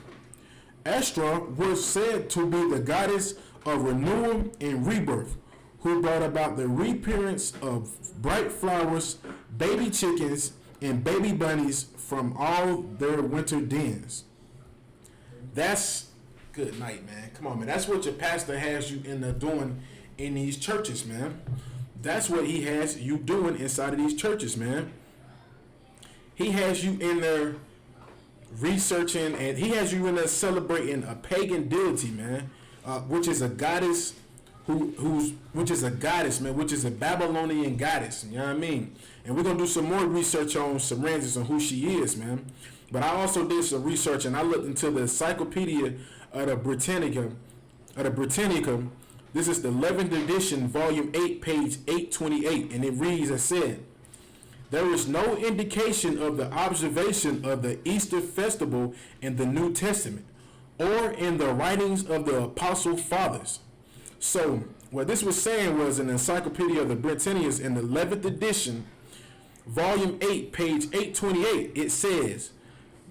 I.S.U.P.K was said to be the goddess of renewal and rebirth, who brought about the reappearance of bright flowers, baby chickens, and baby bunnies from all their winter dens. That's good night, man. Come on, man. That's what your pastor has you in there doing in these churches, man. That's what he has you doing inside of these churches, man. He has you in there researching, and he has you in there celebrating a pagan deity, man, which is a goddess, which is a goddess, man, which is a Babylonian goddess. You know what I mean? And we're gonna do some more research on Saranzes and who she is, man. But I also did some research, and I looked into the Encyclopedia of the Britannica. This is the 11th edition, volume 8, page 828, and it reads as said, there is no indication of the observation of the Easter festival in the New Testament or in the writings of the Apostle Fathers. So what this was saying was in the Encyclopedia of the Britannicas in the 11th edition, volume 8, page 828, it says,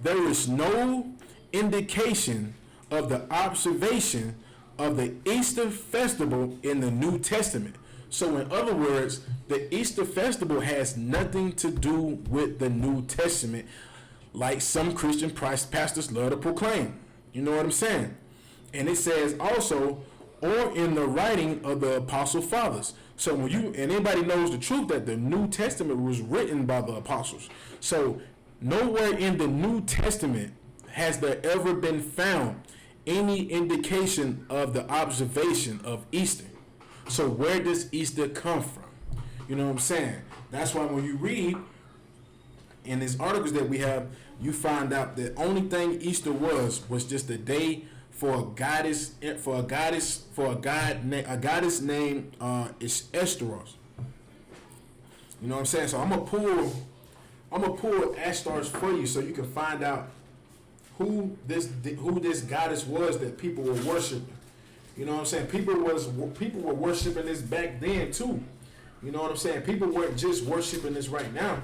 there is no indication of the observation of the Easter festival in the New Testament. So in other words, the Easter festival has nothing to do with the New Testament, like some Christian pastors love to proclaim. You know what I'm saying? And it says also, or in the writing of the Apostle Fathers. So when anybody knows the truth that the New Testament was written by the apostles. So Nowhere in the New Testament has there ever been found any indication of the observation of Easter. So where does Easter come from? You know what I'm saying? That's why when you read in these articles that we have, you find out the only thing Easter was just a day for a goddess named Ashtaroth. You know what I'm saying? So I'm gonna pull Ashtaroth for you so you can find out who this goddess was that people were worshiping. You know what I'm saying? People were worshiping this back then too. You know what I'm saying? People weren't just worshiping this right now.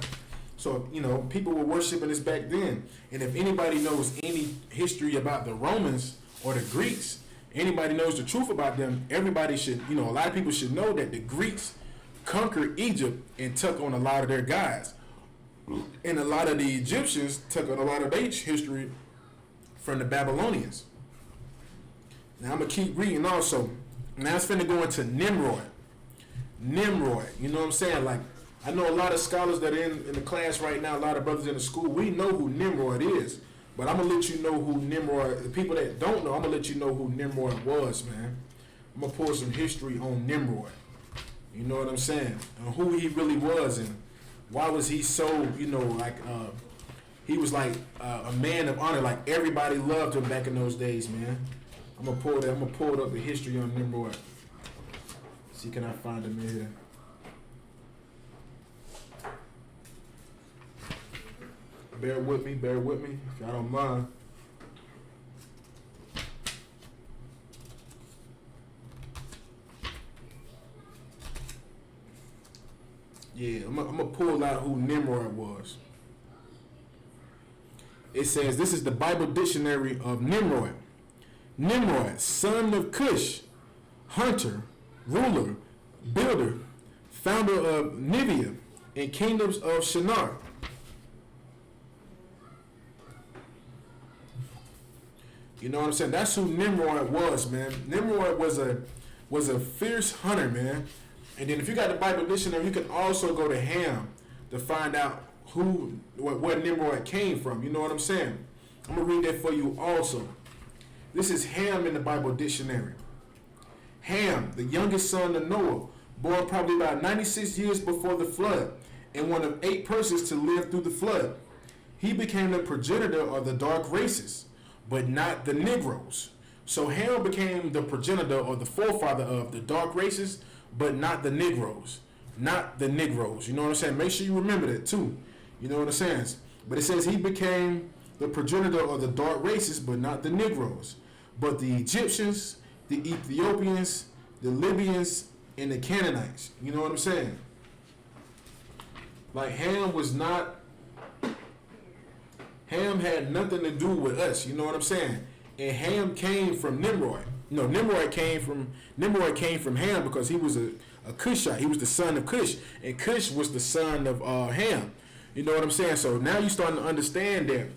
So, you know, people were worshiping this back then. And if anybody knows any history about the Romans or the Greeks, anybody knows the truth about them, everybody should, you know, a lot of people should know that the Greeks conquered Egypt and took on a lot of their gods. And a lot of the Egyptians took on a lot of their history from the Babylonians. Now I'm going to keep reading also. Now it's finna go into Nimrod. You know what I'm saying? Like, I know a lot of scholars that are in the class right now, a lot of brothers in the school, we know who Nimrod is. But I'm going to let you know who Nimrod, the people that don't know, I'm going to let you know who Nimrod was, man. I'm going to pour some history on Nimrod. You know what I'm saying? And who he really was and why was he so, you know, like, he was like a man of honor. Like, everybody loved him back in those days, man. I'm going to pull up the history on Nimrod. See, can I find him in here? Bear with me, if y'all don't mind. Yeah, I'm gonna pull out who Nimrod was. It says, this is the Bible dictionary of Nimrod. Nimrod, son of Cush, hunter, ruler, builder, founder of Nivea and kingdoms of Shinar. You know what I'm saying? That's who Nimrod was, man. Nimrod was a fierce hunter, man. And then if you got the Bible dictionary, you can also go to Ham to find out where Nimrod came from. You know what I'm saying? I'm gonna read that for you also. This is Ham in the Bible dictionary. Ham, the youngest son of Noah, born probably about 96 years before the flood, and one of 8 persons to live through the flood. He became the progenitor of the dark races, but not the Negroes. So Ham became the progenitor or the forefather of the dark races, but not the Negroes. Not the Negroes. You know what I'm saying? Make sure you remember that too. You know what I'm saying? But it says he became the progenitor of the dark races, but not the Negroes. But the Egyptians, the Ethiopians, the Libyans, and the Canaanites. You know what I'm saying? Like, Ham had nothing to do with us. You know what I'm saying? And Ham came from Nimrod. No, Nimrod came from Ham because he was a Cushite. He was the son of Cush, and Cush was the son of Ham. You know what I'm saying? So now you're starting to understand that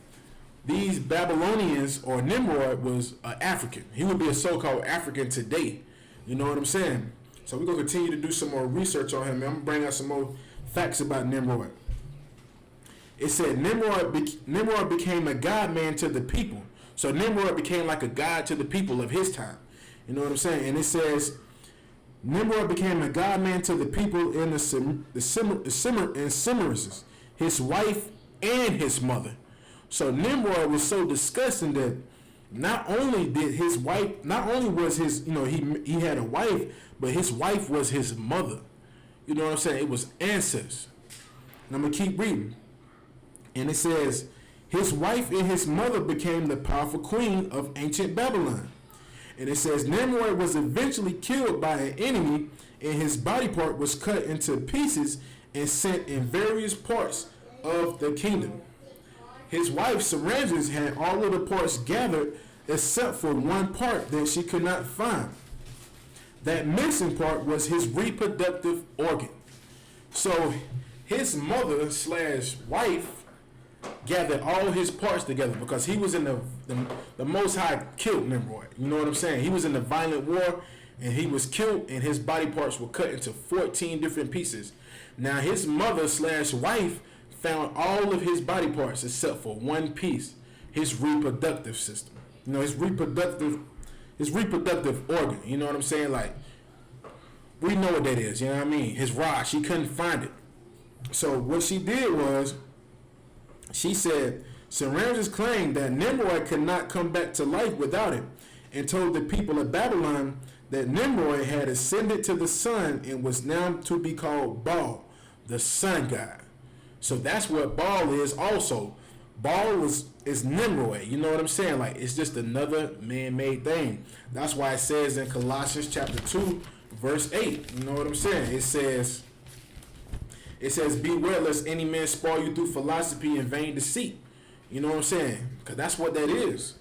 these Babylonians or Nimrod was African. He would be a so-called African today. You know what I'm saying? So we're gonna continue to do some more research on him. I'm gonna bring out some more facts about Nimrod. It said Nimrod became a god man to the people. So Nimrod became like a god to the people of his time. You know what I'm saying? And it says Nimrod became a god man to the people in the Cimmerians, his wife and his mother. So Nimrod was so disgusting that not only was his, you know, he had a wife, but his wife was his mother. You know what I'm saying? It was ancestors. And I'm gonna keep reading. And it says, his wife and his mother became the powerful queen of ancient Babylon. And it says, Nimrod was eventually killed by an enemy, and his body part was cut into pieces and sent in various parts of the kingdom. His wife, Saranges, had all of the parts gathered except for one part that she could not find. That missing part was his reproductive organ. So his mother / wife gathered all his parts together because he was in the Most High killed Nimrod. You know what I'm saying? He was in the violent war and he was killed, and his body parts were cut into 14 different pieces. Now his mother / wife found all of his body parts except for one piece, his reproductive system. You know, his reproductive organ. You know what I'm saying? Like, we know what that is. You know what I mean? His rod. She couldn't find it. So what she did was, she said, Ramses claimed that Nimrod could not come back to life without it, and told the people of Babylon that Nimrod had ascended to the sun and was now to be called Baal, the sun god. So that's what Baal is also. Baal is Nimrod. You know what I'm saying? Like, it's just another man-made thing. That's why it says in Colossians chapter 2, verse 8. You know what I'm saying? It says, beware lest any man spoil you through philosophy and vain deceit. You know what I'm saying? Because that's what that is.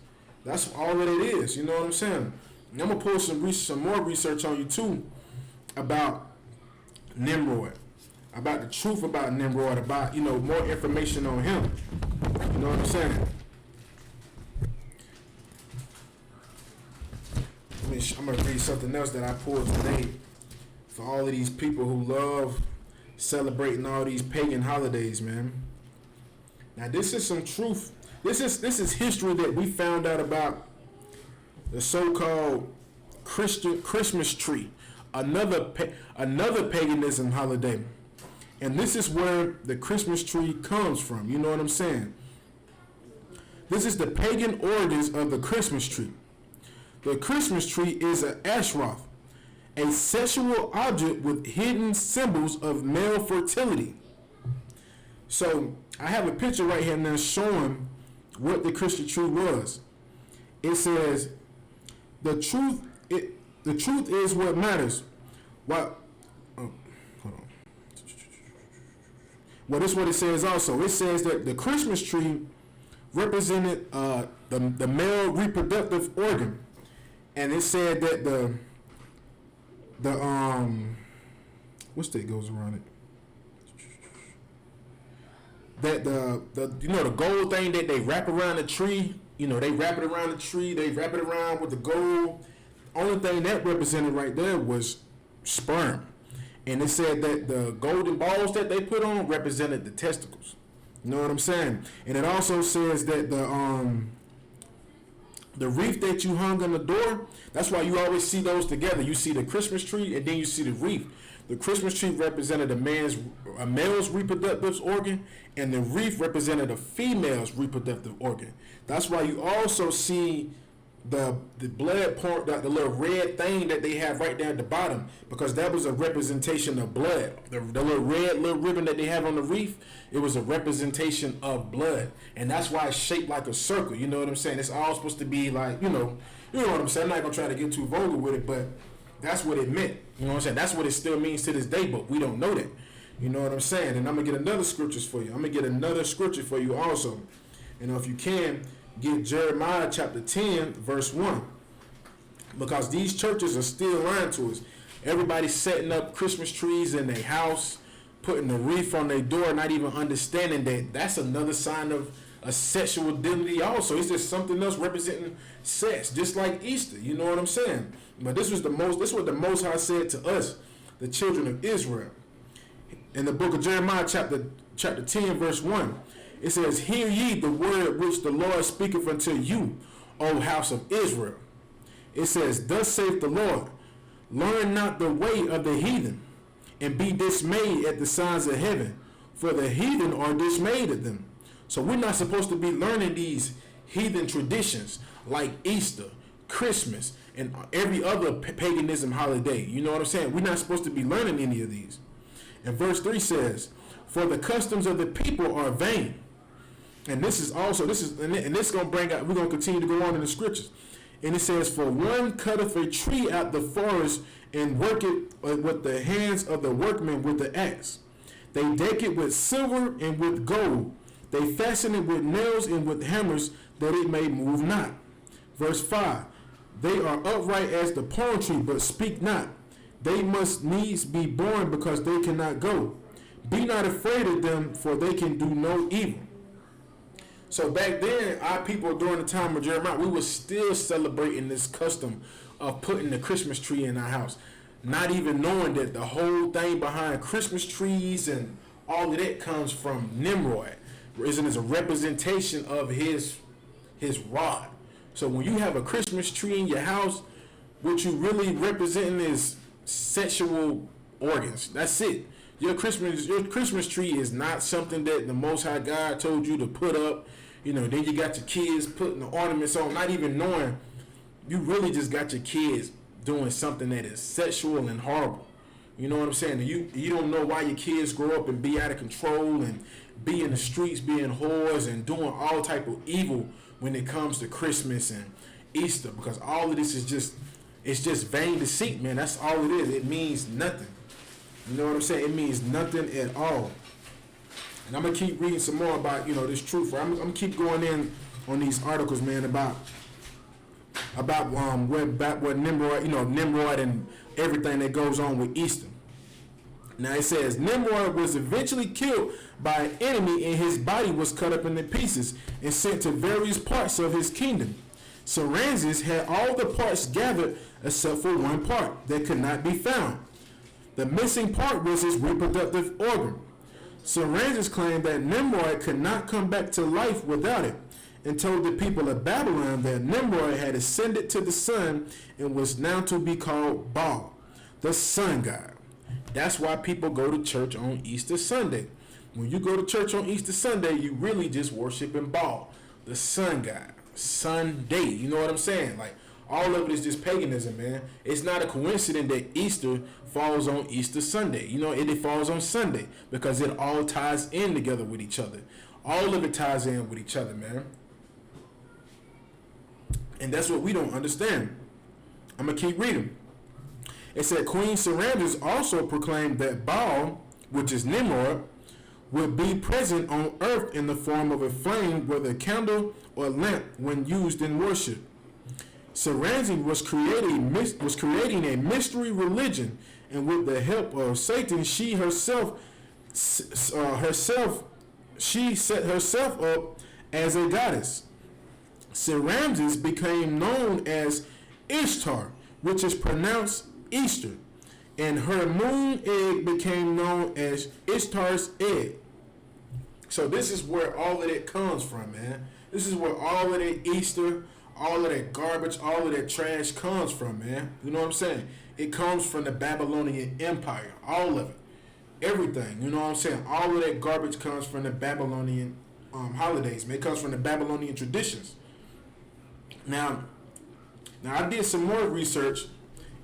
That's all that it is. You know what I'm saying? And I'm going to pull some more research on you too about Nimrod. About the truth about Nimrod. About, you know, more information on him. You know what I'm saying? I'm going to read something else that I pulled today for all of these people who love celebrating all these pagan holidays, man. Now, this is some truth. This is history that we found out about the so-called Christmas tree, another paganism holiday. And this is where the Christmas tree comes from. You know what I'm saying? This is the pagan origins of the Christmas tree. The Christmas tree is an ashroth, a sexual object with hidden symbols of male fertility. So I have a picture right here now showing what the Christmas tree was. It says, the truth is what matters. Hold on. Well, this is what it says also. It says that the Christmas tree represented the male reproductive organ. And it said that the what state goes around it? That the you know, the gold thing that they wrap around the tree, you know, they wrap it around the tree, they wrap it around with the gold. Only thing that represented right there was sperm. And it said that the golden balls that they put on represented the testicles. You know what I'm saying? And it also says that the wreath that you hung on the door, that's why you always see those together. You see the Christmas tree and then you see the wreath. The Christmas tree represented a male's reproductive organ, and the wreath represented a female's reproductive organ. That's why you also see the blood part, the little red thing that they have right there at the bottom, because that was a representation of blood. The little red little ribbon that they have on the wreath, it was a representation of blood, and that's why it's shaped like a circle. You know what I'm saying? It's all supposed to be like, you know what I'm saying. I'm not gonna try to get too vulgar with it, but that's what it meant. You know what I'm saying? That's what it still means to this day, but we don't know that. You know what I'm saying? And I'm gonna get another scripture for you. Also. You know, if you can, get Jeremiah chapter 10, verse 1. Because these churches are still lying to us. Everybody's setting up Christmas trees in their house, putting the wreath on their door, not even understanding that that's another sign of a sexual identity also. It's just something else representing sex, just like Easter. You know what I'm saying? But this is what the Most High said to us, the children of Israel. In the book of Jeremiah chapter 10, verse 1. It says, hear ye the word which the Lord speaketh unto you, O house of Israel. It says, thus saith the Lord, learn not the way of the heathen, and be dismayed at the signs of heaven, for the heathen are dismayed at them. So we're not supposed to be learning these heathen traditions like Easter, Christmas, and every other paganism holiday. You know what I'm saying? We're not supposed to be learning any of these. And verse 3 says, for the customs of the people are vain. And this is going to bring out, we're going to continue to go on in the scriptures. And it says, for one cutteth a tree out the forest and work it with the hands of the workmen with the axe. They deck it with silver and with gold. They fasten it with nails and with hammers, that it may move not. Verse 5, they are upright as the palm tree, but speak not. They must needs be born, because they cannot go. Be not afraid of them, for they can do no evil. So back then, our people during the time of Jeremiah, we were still celebrating this custom of putting the Christmas tree in our house, not even knowing that the whole thing behind Christmas trees and all of that comes from Nimrod. Reason is a representation of his rod. So when you have a Christmas tree in your house, what you really representing is sexual organs. That's it. Your Christmas tree is not something that the Most High God told you to put up. Then you got your kids putting the ornaments on, not even knowing. You really just got your kids doing something that is sexual and horrible. You know what I'm saying? You don't know why your kids grow up and be out of control and be in the streets being whores and doing all type of evil when it comes to Christmas and Easter, because all of this is just vain deceit, man. That's all it is. It means nothing. You know what I'm saying? It means nothing at all. And I'm gonna keep reading some more about this truth. I'm gonna keep going in on these articles, man, about what Nimrod and everything that goes on with Easter. Now it says Nimrod was eventually killed by an enemy, and his body was cut up into pieces and sent to various parts of his kingdom. Saranzes had all the parts gathered except for one part that could not be found. The missing part was his reproductive organ. Saranzes claimed that Nimrod could not come back to life without it, and told the people of Babylon that Nimrod had ascended to the sun and was now to be called Baal, the sun god. That's why people go to church on Easter Sunday. When you go to church on Easter Sunday, you really just worshiping Baal, the sun god. Sunday, you know what I'm saying? Like, all of it is just paganism, man. It's not a coincidence that Easter falls on Easter Sunday. It falls on Sunday because it all ties in together with each other. All of it ties in with each other, man. And that's what we don't understand. I'm going to keep reading. It said Queen Saranzes also proclaimed that Baal, which is Nimrod, would be present on earth in the form of a flame with a candle or lamp when used in worship. Saranzes was creating a mystery religion, and with the help of Satan, she set herself up as a goddess. Saranzes became known as Ishtar, which is pronounced Easter, and her moon egg became known as Ishtar's egg. So this is where all of it comes from, man. This is where all of that Easter, all of that garbage, all of that trash comes from, man. You know what I'm saying? It comes from the Babylonian Empire, all of it, everything. You know what I'm saying? All of that garbage comes from the Babylonian holidays, man. It comes from the Babylonian traditions. Now I did some more research,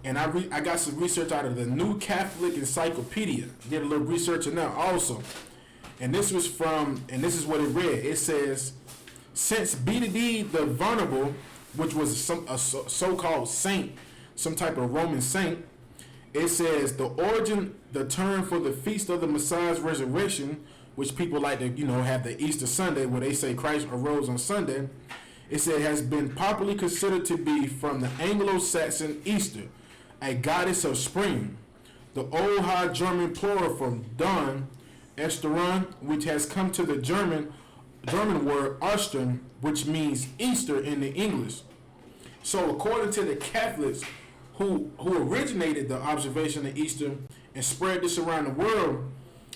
and I got some research out of the New Catholic Encyclopedia. Did a little research on that also. And this is what it read. It says, since B.D. the Venerable, which was a so-called saint, some type of Roman saint, it says the term for the feast of the Messiah's resurrection, which people like to, have the Easter Sunday, where they say Christ arose on Sunday. It said has been popularly considered to be from the Anglo-Saxon Easter, a goddess of spring. The Old High German plural from Dawn, Esterun, which has come to the German word Ostern, which means Easter in the English. So according to the Catholics who originated the observation of Easter and spread this around the world,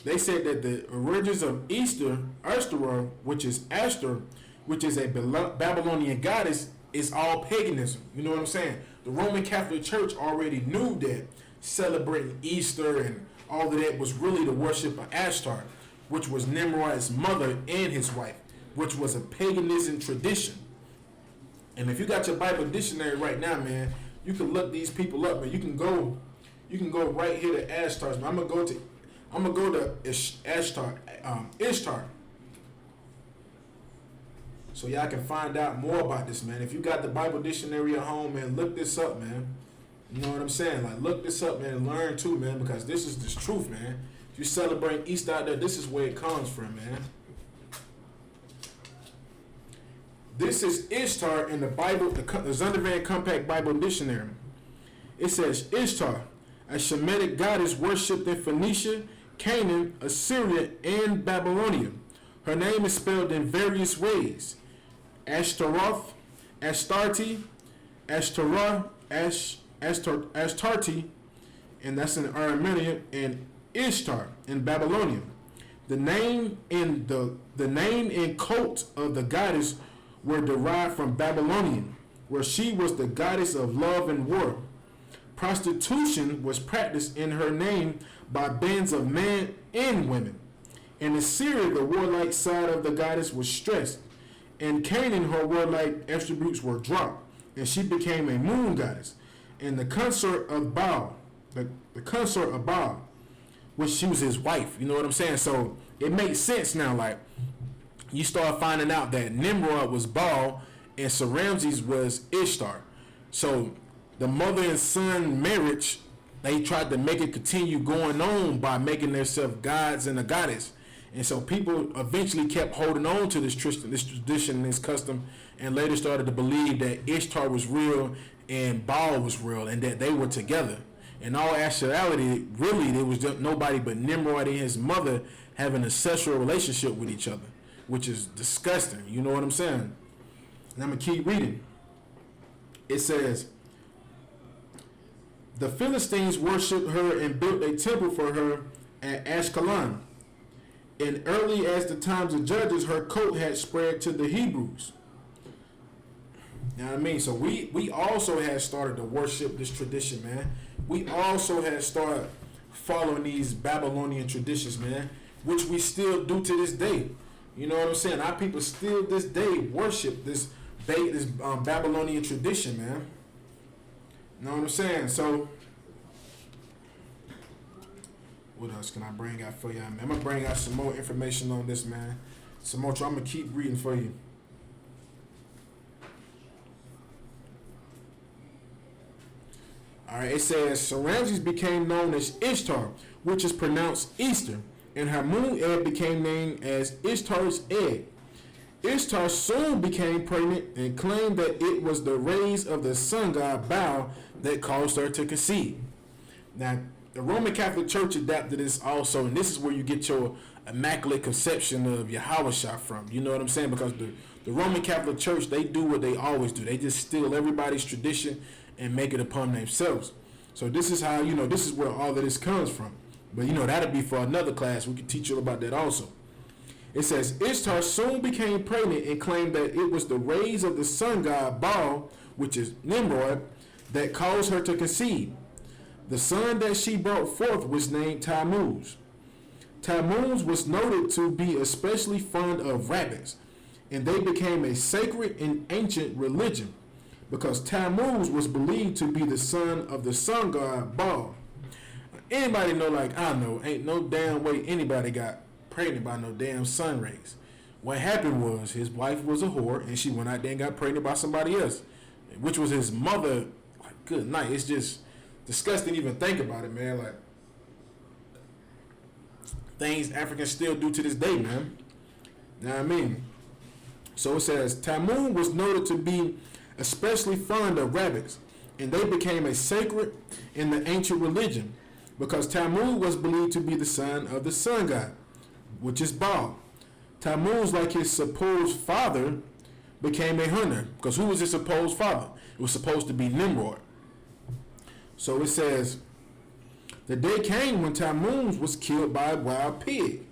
they said that the origins of Easter, Esterun, which is Ashtar, which is a Babylonian goddess, is all paganism. You know what I'm saying? The Roman Catholic Church already knew that celebrating Easter and all of that was really the worship of Ashtar, which was Nimrod's mother and his wife, which was a paganism tradition. And if you got your Bible dictionary right now, man, you can look these people up, man. You can go right here to Ashtar. I'm gonna go to Ishtar. So y'all can find out more about this, man. If you got the Bible dictionary at home, man, look this up, man. You know what I'm saying? Like, look this up, man, and learn too, man, because this is the truth, man. If you celebrate Easter out there, this is where it comes from, man. This is Ishtar in the Bible, the Zondervan Compact Bible Dictionary. It says, Ishtar, a Shemitic goddess worshipped in Phoenicia, Canaan, Assyria, and Babylonia. Her name is spelled in various ways. Ashtaroth, Astarte, Ashtarah, Astarte, and that's in Aramean, and Ishtar in Babylonian. The name and cult of the goddess were derived from Babylonian, where she was the goddess of love and war. Prostitution was practiced in her name by bands of men and women. In Assyria, the warlike side of the goddess was stressed. In Canaan, her warlike attributes were dropped, and she became a moon goddess. And the consort of Baal, which she was his wife. You know what I'm saying? So it makes sense now. Like, you start finding out that Nimrod was Baal and Saramses was Ishtar. So the mother and son marriage, they tried to make it continue going on by making themselves gods and a goddess. And so people eventually kept holding on to this tradition, this custom, and later started to believe that Ishtar was real and Baal was real, and that they were together. In all actuality, really, there was just nobody but Nimrod and his mother having a sexual relationship with each other, which is disgusting. You know what I'm saying? And I'm going to keep reading. It says, the Philistines worshipped her and built a temple for her at Ashkelon. And early as the times of Judges, her cult had spread to the Hebrews. You know what I mean? So we also had started to worship this tradition, man. We also had started following these Babylonian traditions, man, which we still do to this day. You know what I'm saying? Our people still this day worship this Babylonian tradition, man. You know what I'm saying? So what else can I bring out for y'all, man? I'm going to bring out some more information on this, man. Some more. I'm going to keep reading for you. All right, it says, Saramses became known as Ishtar, which is pronounced Easter, and her moon egg became named as Ishtar's egg. Ishtar soon became pregnant and claimed that it was the rays of the sun god Baal that caused her to conceive. Now, the Roman Catholic Church adapted this also, and this is where you get your immaculate conception of YAHANNA from. You know what I'm saying? Because the Roman Catholic Church, they do what they always do. They just steal everybody's tradition and make it upon themselves. So this is how, this is where all of this comes from. But, that'll be for another class. We can teach you about that also. It says, Ishtar soon became pregnant and claimed that it was the rays of the sun god Baal, which is Nimrod, that caused her to conceive. The son that she brought forth was named Tammuz. Tammuz was noted to be especially fond of rabbits, and they became a sacred and ancient religion because Tammuz was believed to be the son of the sun god Baal. Anybody know, I know, ain't no damn way anybody got pregnant by no damn sun rays. What happened was his wife was a whore, and she went out there and got pregnant by somebody else, which was his mother. Good night. It's just disgusting to even think about it, man. Like, things Africans still do to this day, man. You know what I mean? So it says, Tammuz was noted to be especially fond of rabbits, and they became a sacred in the ancient religion because Tammuz was believed to be the son of the sun god, which is Baal. Tammuz, like his supposed father, became a hunter because who was his supposed father? It was supposed to be Nimrod. So it says, the day came when Tammuz was killed by a wild pig.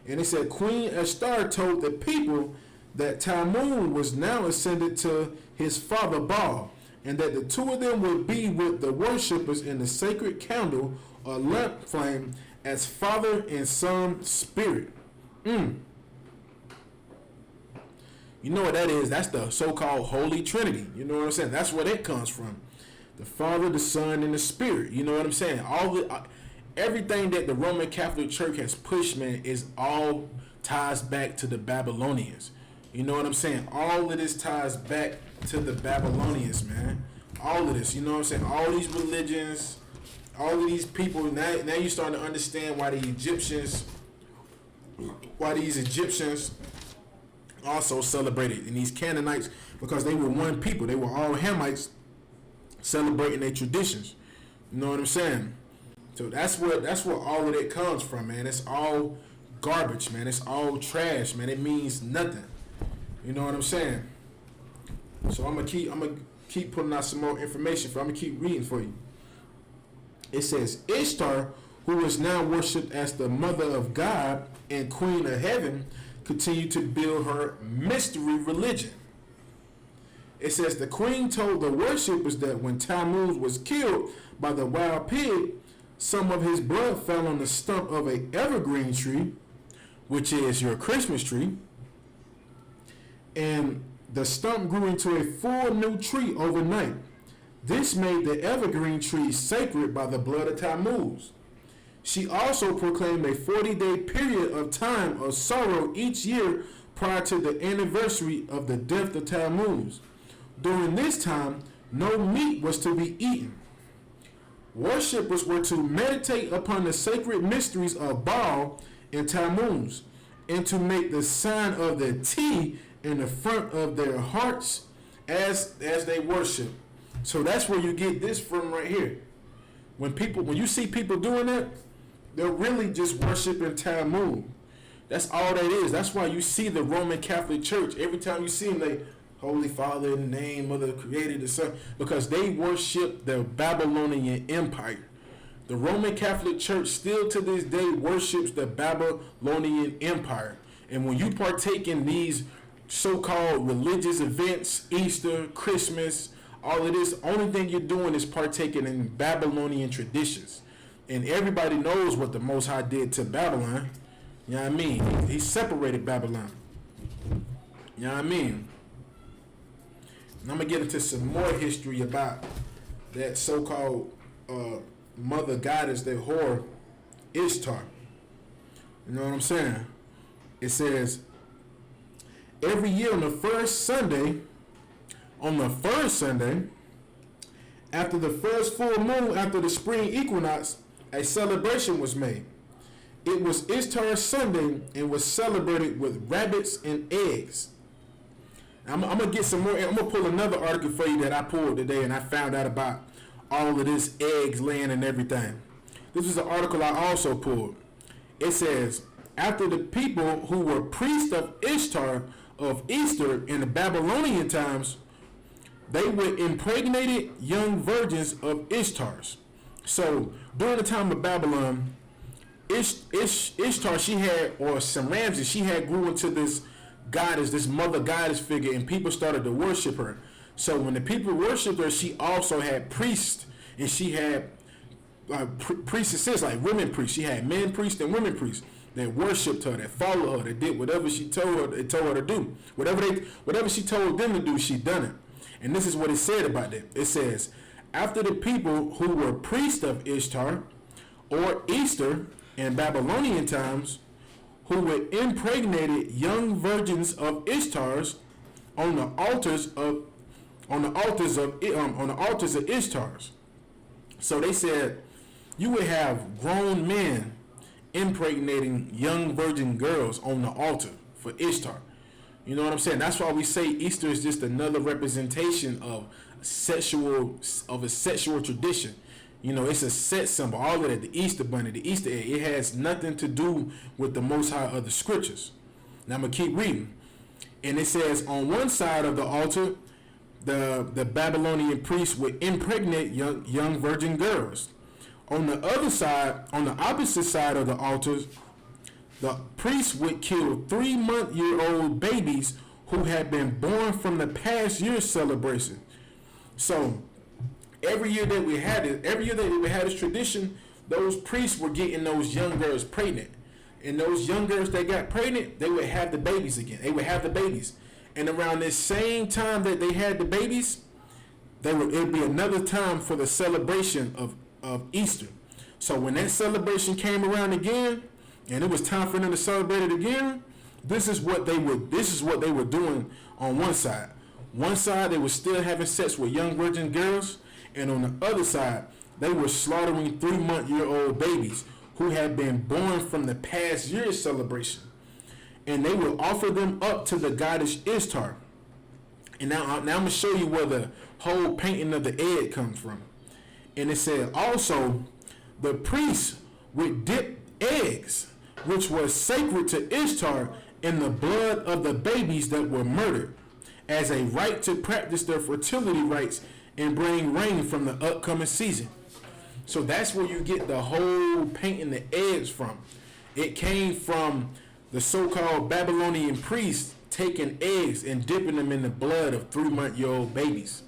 And it said, Queen Ishtar told the people that Tammuz was now ascended to his father Baal, and that the two of them would be with the worshippers in the sacred candle or lamp flame as father and son spirit. You know what that is? That's the so-called Holy Trinity. You know what I'm saying? That's where that comes from. The Father, the Son, and the Spirit. You know what I'm saying? Everything that the Roman Catholic Church has pushed, man, is all ties back to the Babylonians. You know what I'm saying? All of this ties back to the Babylonians, man. All of this, you know what I'm saying? All these religions, all of these people. Now you're starting to understand why these Egyptians also celebrated, and these Canaanites, because they were one people. They were all Hamites celebrating their traditions. You know what I'm saying? So that's where all of that comes from, man. It's all garbage, man. It's all trash, man. It means nothing. You know what I'm saying? So I'm gonna keep putting out some more information I'm gonna keep reading for you. It says Ishtar, who is now worshipped as the Mother of God and Queen of Heaven, continued to build her mystery religion. It says the queen told the worshippers that when Tammuz was killed by the wild pig, some of his blood fell on the stump of an evergreen tree, which is your Christmas tree, and the stump grew into a full new tree overnight. This made the evergreen tree sacred by the blood of Tammuz. She also proclaimed a 40-day period of time of sorrow each year prior to the anniversary of the death of Tammuz. During this time, no meat was to be eaten. Worshippers were to meditate upon the sacred mysteries of Baal and Tammuz, and to make the sign of the T in the front of their hearts as they worship. So that's where you get this from right here. When you see people doing that, they're really just worshiping Tammuz. That's all that is. That's why you see the Roman Catholic Church. Every time you see them, they, Holy Father, in the name of the Creator, the Son, because they worship the Babylonian Empire. The Roman Catholic Church still to this day worships the Babylonian Empire. And when you partake in these so-called religious events, Easter, Christmas, all of this, only thing you're doing is partaking in Babylonian traditions. And everybody knows what the Most High did to Babylon. You know what I mean? He separated Babylon. You know what I mean? And I'm going to get into some more history about that so-called mother goddess, that whore, Ishtar. You know what I'm saying? It says, every year on the first Sunday, after the first full moon after the spring equinox, a celebration was made. It was Ishtar's Sunday and was celebrated with rabbits and eggs. I'm going to get some more. I'm going to pull another article for you that I pulled today, and I found out about all of this eggs laying and everything. This is an article I also pulled. It says, after the people who were priests of Ishtar of Easter in the Babylonian times, they were impregnated young virgins of Ishtars. So during the time of Babylon, Ishtar, she had, or Ramses, she had grew into this goddess, this mother goddess figure, and people started to worship her. So when the people worshipped her, she also had priests, and she had priestesses, like women priests. She had men priests and women priests that worshipped her, that followed her, that did whatever she told her to do. Whatever she told them to do, she done it. And this is what it said about them. It says, after the people who were priests of Ishtar or Easter in Babylonian times, who were impregnated young virgins of Ishtars on the altars of Ishtars. So they said you would have grown men impregnating young virgin girls on the altar for Ishtar. You know what I'm saying? That's why we say Easter is just another representation of a sexual tradition. You know, it's a sex symbol. All of that, the Easter bunny, the Easter egg, it has nothing to do with the Most High of the Scriptures. Now I'm gonna keep reading, and it says on one side of the altar, the Babylonian priests would impregnate young virgin girls. On the other side, on the opposite side of the altars, the priests would kill 3-month-old babies who had been born from the past year's celebration. So every year that we had this tradition, those priests were getting those young girls pregnant. And those young girls that got pregnant, they would have the babies again. They would have the babies. And around this same time that they had the babies, it would be another time for the celebration of Easter. So when that celebration came around again, and it was time for them to celebrate it again, this is what they were doing on one side. One side, they were still having sex with young virgin girls, and on the other side, they were slaughtering 3-month-old babies who had been born from the past year's celebration. And they will offer them up to the goddess Ishtar. And now I'm going to show you where the whole painting of the egg comes from. And it said, also, the priests would dip eggs, which was sacred to Ishtar, in the blood of the babies that were murdered, as a right to practice their fertility rites and bring rain from the upcoming season. So that's where you get the whole painting the eggs from. It came from the so-called Babylonian priests taking eggs and dipping them in the blood of 3-month-old babies.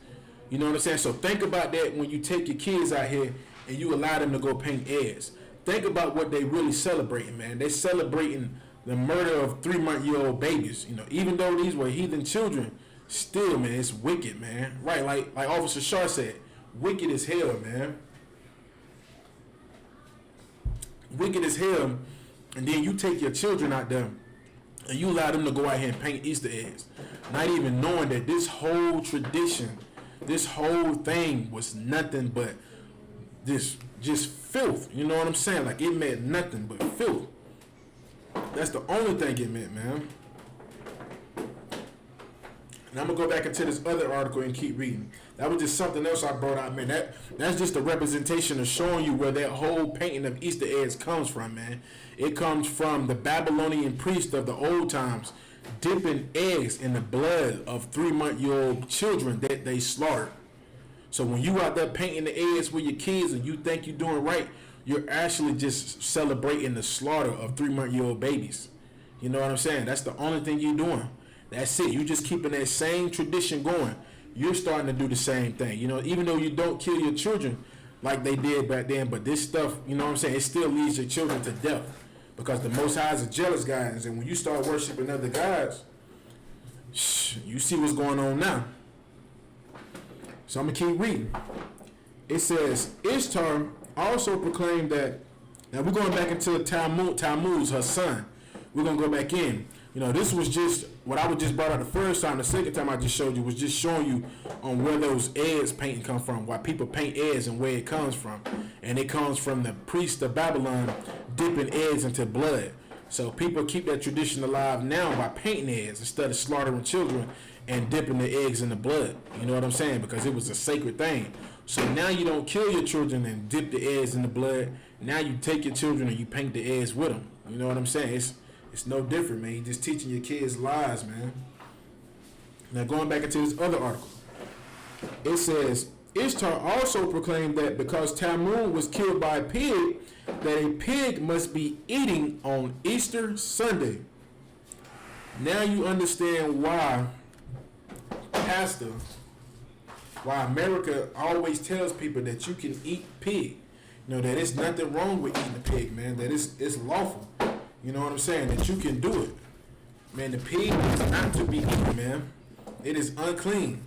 You know what I'm saying? So think about that when you take your kids out here and you allow them to go paint eggs. Think about what they really celebrating, man. They celebrating the murder of 3-month-old babies. You know, even though these were heathen children, still, man, it's wicked, man. Right, like Officer Shar said, wicked as hell, man. Wicked as hell. And then you take your children out there and you allow them to go out here and paint Easter eggs, not even knowing that this whole tradition, this whole thing was nothing but this just filth. You know what I'm saying? Like, it meant nothing but filth. That's the only thing it meant, man. And I'm gonna go back into this other article and keep reading. That was just something else I brought out, man. That's just a representation of showing you where that whole painting of Easter eggs comes from, man. It comes from the Babylonian priest of the old times dipping eggs in the blood of 3-month-old children that they slaughtered. So when you out there painting the eggs with your kids and you think you're doing right, you're actually just celebrating the slaughter of 3-month-old babies. You know what I'm saying? That's the only thing you're doing. That's it. You just keeping that same tradition going. You're starting to do the same thing. You know, even though you don't kill your children like they did back then, but this stuff, you know what I'm saying, it still leads your children to death. Because the Most High is a jealous God. And when you start worshiping other gods, you see what's going on now. So I'm going to keep reading. It says, Ishtar also proclaimed that, now we're going back into Tammuz, her son. We're going to go back in. You know, this was just what I was just brought out the first time. The second time I just showed you was just showing you on where those eggs painting come from, why people paint eggs and where it comes from. And it comes from the priests of Babylon dipping eggs into blood. So people keep that tradition alive now by painting eggs instead of slaughtering children and dipping the eggs in the blood. You know what I'm saying? Because it was a sacred thing. So now you don't kill your children and dip the eggs in the blood. Now you take your children and you paint the eggs with them. You know what I'm saying? It's no different, man. You're just teaching your kids lies, man. Now going back into this other article. It says, Ishtar also proclaimed that because Tammuz was killed by a pig, that a pig must be eating on Easter Sunday. Now you understand why why America always tells people that you can eat pig. You know, that it's nothing wrong with eating a pig, man. That it's lawful. You know what I'm saying? That you can do it. Man, the pig is not to be eaten, man. It is unclean.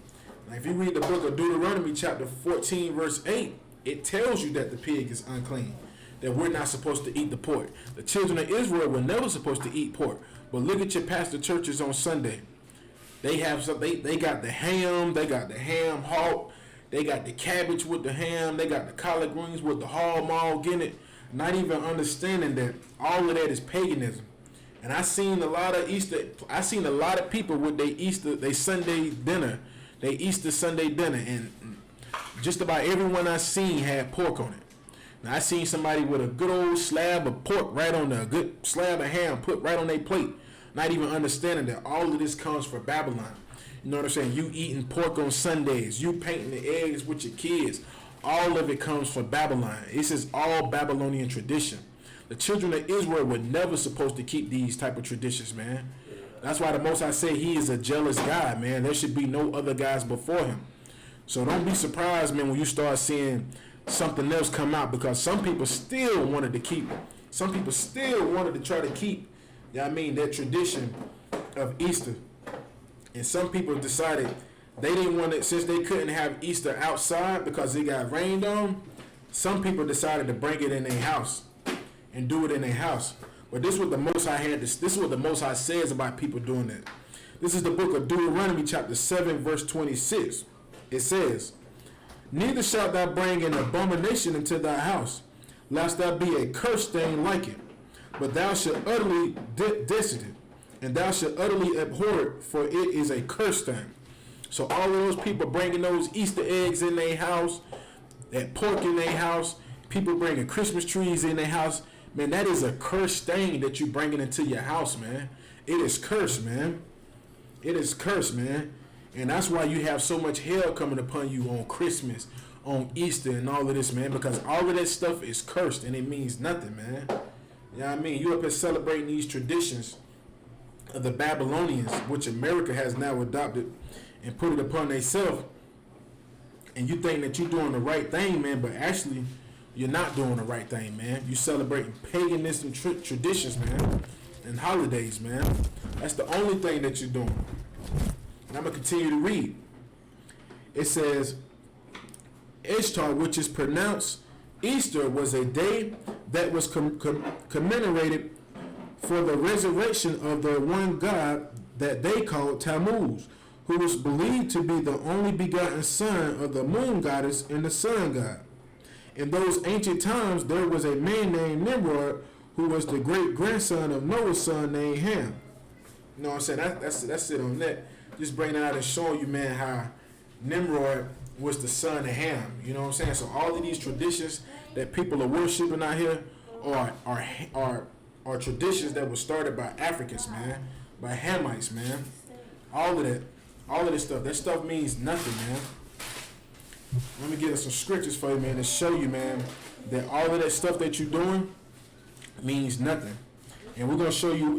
Now, if you read the book of Deuteronomy chapter 14, verse 8, it tells you that the pig is unclean. That we're not supposed to eat the pork. The children of Israel were never supposed to eat pork. But look at your pastor churches on Sunday. They have some, they got the ham, they got the ham hock, they got the cabbage with the ham, they got the collard greens with the hog maw in it. Not even understanding that all of that is paganism. And I seen a lot of people with their Sunday dinner, their Easter Sunday dinner, and just about everyone I seen had pork on it. Now I seen somebody with a good old slab of pork right on there, a good slab of ham put right on their plate, not even understanding that all of this comes from Babylon. You know what I'm saying? You eating pork on Sundays, you painting the eggs with your kids. All of it comes from Babylon. This is all Babylonian tradition. The children of Israel were never supposed to keep these type of traditions, man. That's why the Most High say he is a jealous God, man. There should be no other gods before him. So don't be surprised, man, when you start seeing something else come out, because some people still wanted to keep, some people still wanted to try to keep, you know what I mean, that tradition of Easter. And some people decided they didn't want it, since they couldn't have Easter outside because it got rained on. Some people decided to bring it in their house and do it in their house. But this is what the Most High this is what the Most High says about people doing that. This is the book of Deuteronomy chapter 7 verse 26. It says, neither shalt thou bring an abomination into thy house, lest thou be a cursed thing like it. But thou shalt utterly detest it, and thou shalt utterly abhor it, for it is a cursed thing. So all of those people bringing those Easter eggs in their house, that pork in their house, people bringing Christmas trees in their house, man, that is a cursed thing that you bringing into your house, man. It is cursed, man. It is cursed, man. And that's why you have so much hell coming upon you on Christmas, on Easter and all of this, man, because all of that stuff is cursed and it means nothing, man. You know what I mean? You up here celebrating these traditions of the Babylonians, which America has now adopted and put it upon themselves, and you think that you're doing the right thing, man, but actually you're not doing the right thing, man. You celebrating paganism traditions, man, and holidays, man. That's the only thing that you're doing. And I'm going to continue to read. It says, Ishtar, which is pronounced Easter, was a day that was commemorated for the resurrection of the one God that they called Tammuz, who was believed to be the only begotten son of the moon goddess and the sun god. In those ancient times, there was a man named Nimrod, who was the great grandson of Noah's son named Ham. You know what I'm saying? That's it on that. Just bringing it out and showing you, man, how Nimrod was the son of Ham. You know what I'm saying? So all of these traditions that people are worshiping out here are traditions that were started by Africans, man, by Hamites, man. All of this stuff. That stuff means nothing, man. Let me get some scriptures for you, man, to show you, man, that all of that stuff that you're doing means nothing. And we're going to show you,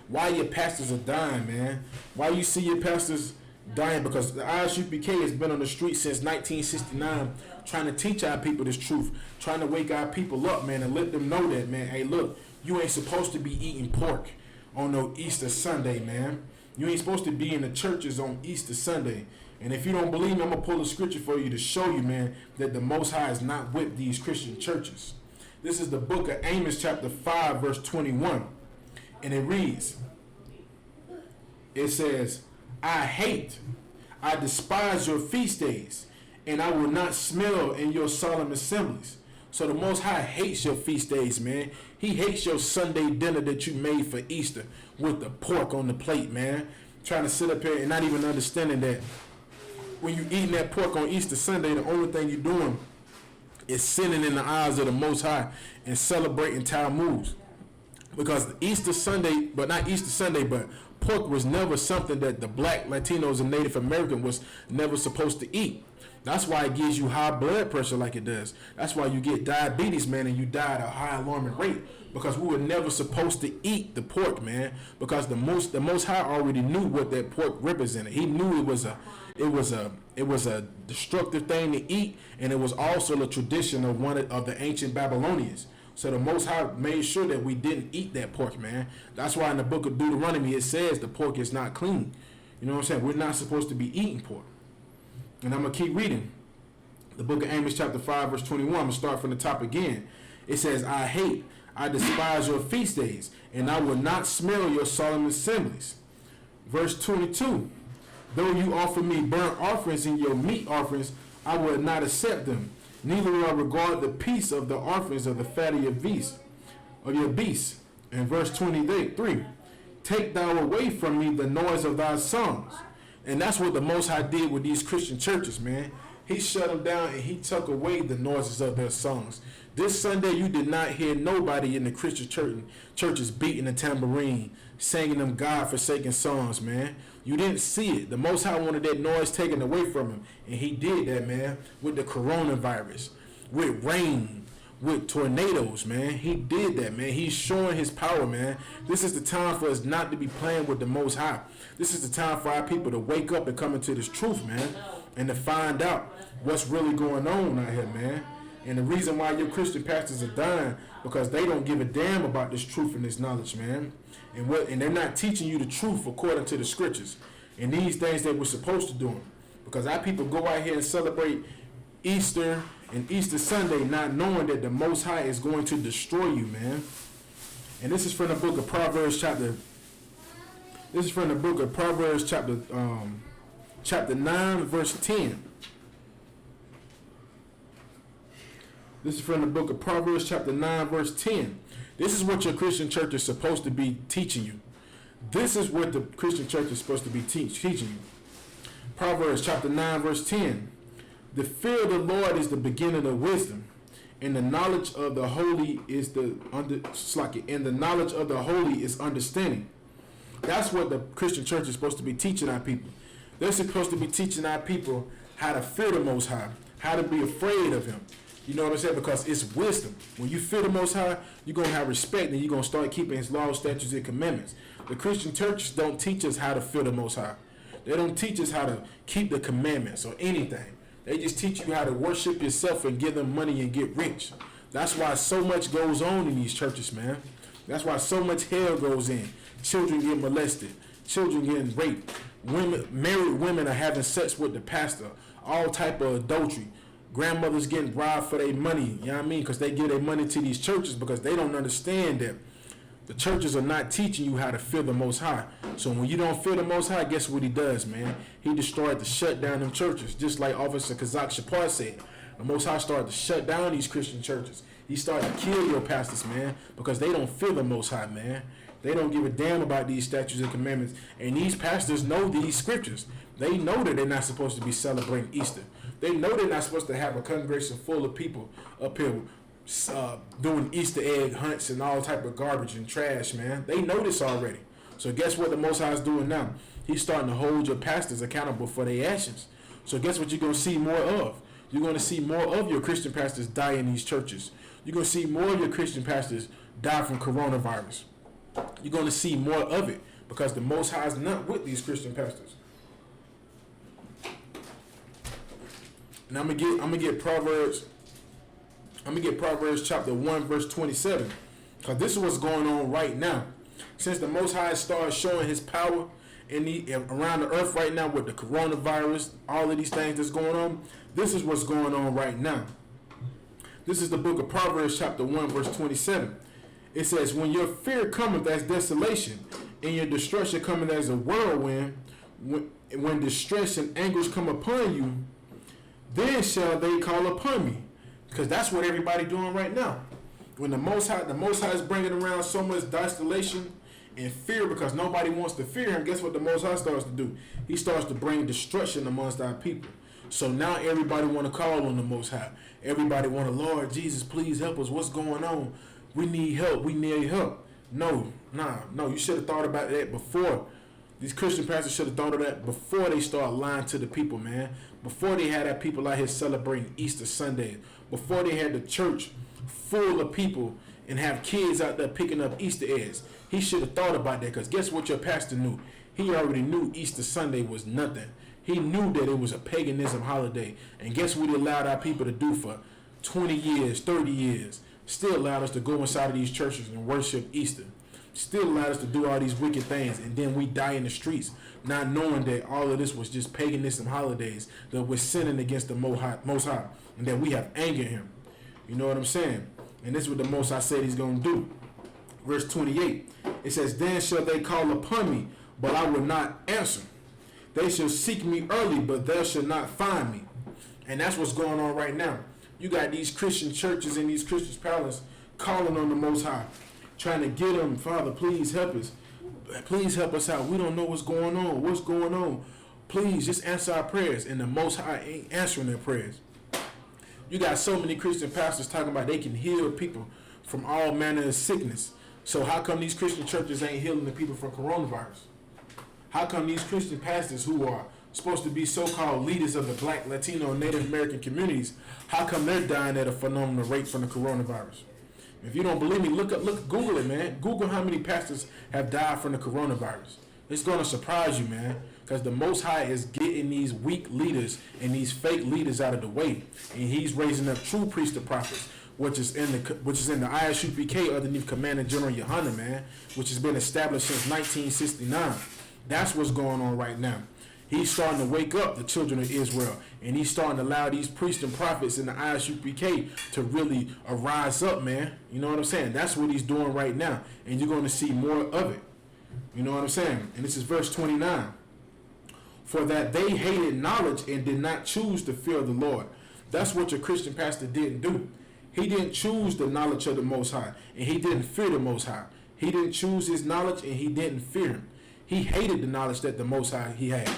why your pastors are dying, man. Why you see your pastors dying, because the I.S.U.P.K has been on the street since 1969 trying to teach our people this truth, trying to wake our people up, man, and let them know that, man, hey, look, you ain't supposed to be eating pork on no Easter Sunday, man. You ain't supposed to be in the churches on Easter Sunday. And if you don't believe me, I'm going to pull a scripture for you to show you, man, that the Most High is not with these Christian churches. This is the book of Amos chapter 5, verse 21. And it reads, it says, I despise your feast days, and I will not smell in your solemn assemblies. So the Most High hates your feast days, man. He hates your Sunday dinner that you made for Easter with the pork on the plate, man. Trying to sit up here and not even understanding that when you eating that pork on Easter Sunday, the only thing you're doing is sinning in the eyes of the Most High and celebrating Tammuz. Because Easter Sunday, but not Easter Sunday, but pork was never something that the black, Latinos, and Native American was never supposed to eat. That's why it gives you high blood pressure like it does. That's why you get diabetes, man, and you die at a high alarming rate. Because we were never supposed to eat the pork, man. Because the Most High already knew what that pork represented. He knew it was a destructive thing to eat, and it was also the tradition of one of the ancient Babylonians. So the Most High made sure that we didn't eat that pork, man. That's why in the book of Deuteronomy it says the pork is not clean. You know what I'm saying? We're not supposed to be eating pork. And I'm going to keep reading. The book of Amos chapter 5 verse 21. I'm going to start from the top again. It says, I despise your feast days, and I will not smell your solemn assemblies. Verse 22. Though you offer me burnt offerings and your meat offerings, I will not accept them. Neither will I regard the peace of the offerings of the fat of your beasts. And verse 23. Take thou away from me the noise of thy songs. And that's what the Most High did with these Christian churches, man. He shut them down and he took away the noises of their songs. This Sunday, you did not hear nobody in the Christian churches beating the tambourine, singing them God-forsaken songs, man. You didn't see it. The Most High wanted that noise taken away from him. And he did that, man, with the coronavirus, with rain, with tornadoes, man. He did that, man. He's showing his power, man. This is the time for us not to be playing with the Most High. This is the time for our people to wake up and come into this truth, man, and to find out what's really going on out here, man. And the reason why your Christian pastors are dying, because they don't give a damn about this truth and this knowledge, man. And they're not teaching you the truth according to the scriptures and these things that we're supposed to do. Because our people go out here and celebrate Easter and Easter Sunday not knowing that the Most High is going to destroy you, man. And this is from the book of Proverbs chapter 9 verse 10. This is from the book of Proverbs chapter 9 verse 10. This is what your Christian church is supposed to be teaching you. This is what the Christian church is supposed to be teaching you. Proverbs chapter 9 verse 10. The fear of the Lord is the beginning of wisdom, and the knowledge of the holy is understanding. That's what the Christian church is supposed to be teaching our people. They're supposed to be teaching our people how to fear the Most High, how to be afraid of him. You know what I'm saying? Because it's wisdom. When you fear the Most High, you're going to have respect, and you're going to start keeping his laws, statutes, and commandments. The Christian churches don't teach us how to fear the Most High. They don't teach us how to keep the commandments or anything. They just teach you how to worship yourself and give them money and get rich. That's why so much goes on in these churches, man. That's why so much hell goes in. Children get molested. Children getting raped. Married women are having sex with the pastor. All type of adultery. Grandmothers getting robbed for their money. You know what I mean? Because they give their money to these churches because they don't understand that the churches are not teaching you how to fear the Most High. So when you don't fear the Most High, guess what he does, man? He destroyed to shut down them churches. Just like Officer I.S.U.P.K said. The Most High started to shut down these Christian churches. He started to kill your pastors, man, because they don't fear the Most High, man. They don't give a damn about these statutes and commandments. And these pastors know these scriptures. They know that they're not supposed to be celebrating Easter. They know they're not supposed to have a congregation full of people up here doing Easter egg hunts and all type of garbage and trash, man. They know this already. So guess what the Most High is doing now? He's starting to hold your pastors accountable for their actions. So guess what you're going to see more of? You're going to see more of your Christian pastors die in these churches. You're going to see more of your Christian pastors die from coronavirus. You're going to see more of it because the Most High is not with these Christian pastors. And I'm gonna get Proverbs chapter 1 verse 27, because this is what's going on right now. Since the Most High started showing his power around the earth right now with the coronavirus, all of these things that's going on, this is what's going on right now. This is the book of Proverbs chapter 1 verse 27. It says, when your fear cometh as desolation, and your destruction cometh as a whirlwind, when distress and anguish come upon you, then shall they call upon me. Because that's what everybody doing right now. When the Most High is bringing around so much desolation and fear because nobody wants to fear him, guess what the Most High starts to do? He starts to bring destruction amongst our people. So now everybody want to call on the Most High. Everybody want to, Lord Jesus, please help us. What's going on? We need help. We need help. No. You should have thought about that before. These Christian pastors should have thought of that before they start lying to the people, man. Before they had that people out here celebrating Easter Sunday. Before they had the church full of people and have kids out there picking up Easter eggs. He should have thought about that, because guess what your pastor knew? He already knew Easter Sunday was nothing. He knew that it was a paganism holiday. And guess what he allowed our people to do for 20 years, 30 years? Still allowed us to go inside of these churches and worship Easter. Still allowed us to do all these wicked things, and then we die in the streets, not knowing that all of this was just paganism holidays, that we're sinning against the Most High, and that we have angered him. You know what I'm saying? And this is what the Most High said he's going to do. Verse 28, it says, then shall they call upon me, but I will not answer. They shall seek me early, but they shall not find me. And that's what's going on right now. You got these Christian churches and these Christian palaces calling on the Most High, trying to get them, Father, please help us. Please help us out. We don't know what's going on. What's going on? Please just answer our prayers. And the Most High ain't answering their prayers. You got so many Christian pastors talking about they can heal people from all manner of sickness. So how come these Christian churches ain't healing the people from coronavirus? How come these Christian pastors who are supposed to be so-called leaders of the Black, Latino, and Native American communities, how come they're dying at a phenomenal rate from the coronavirus? If you don't believe me, look, Google it, man. Google how many pastors have died from the coronavirus. It's going to surprise you, man, because the Most High is getting these weak leaders and these fake leaders out of the way, and he's raising up true priests and prophets, which is in the I.S.U.P.K underneath Commander General YAHANNA, man, which has been established since 1969. That's what's going on right now. He's starting to wake up the children of Israel, and he's starting to allow these priests and prophets in the I.S.U.P.K to really arise up, man. You know what I'm saying? That's what he's doing right now, and you're going to see more of it. You know what I'm saying? And this is verse 29. For that they hated knowledge and did not choose to fear the Lord. That's what your Christian pastor didn't do. He didn't choose the knowledge of the Most High, and he didn't fear the Most High. He didn't choose his knowledge, and he didn't fear him. He hated the knowledge that the Most High he had.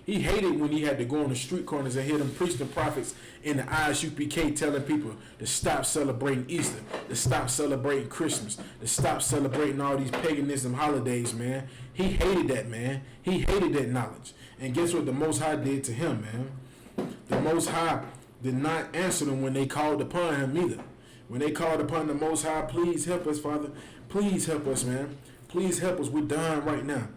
He hated when he had to go on the street corners and hear them priests and prophets in the I.S.U.P.K telling people to stop celebrating Easter, to stop celebrating Christmas, to stop celebrating all these paganism holidays, man. He hated that, man. He hated that knowledge. And guess what the Most High did to him, man? The Most High did not answer them when they called upon him either. When they called upon the Most High, please help us, Father. Please help us, man. Please help us. We're dying right now.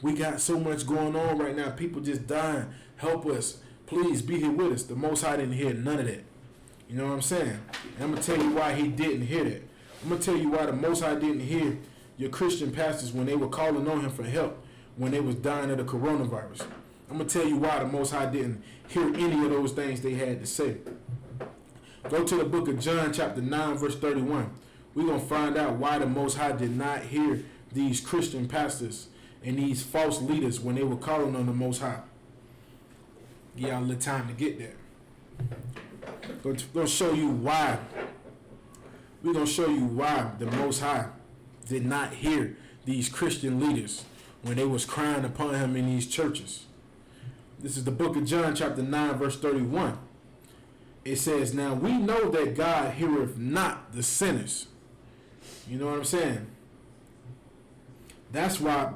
We got so much going on right now. People just dying. Help us. Please be here with us. The Most High didn't hear none of that. You know what I'm saying? And I'm going to tell you why he didn't hear that. I'm going to tell you why the Most High didn't hear your Christian pastors when they were calling on him for help when they was dying of the coronavirus. I'm going to tell you why the Most High didn't hear any of those things they had to say. Go to the book of John chapter 9 verse 31. We're going to find out why the Most High did not hear these Christian pastors and these false leaders when they were calling on the Most High. Give y'all a little time to get there. We're going to show you why. We're going to show you why the Most High did not hear these Christian leaders when they was crying upon him in these churches. This is the book of John chapter 9 verse 31. It says, now we know that God heareth not the sinners. You know what I'm saying? That's why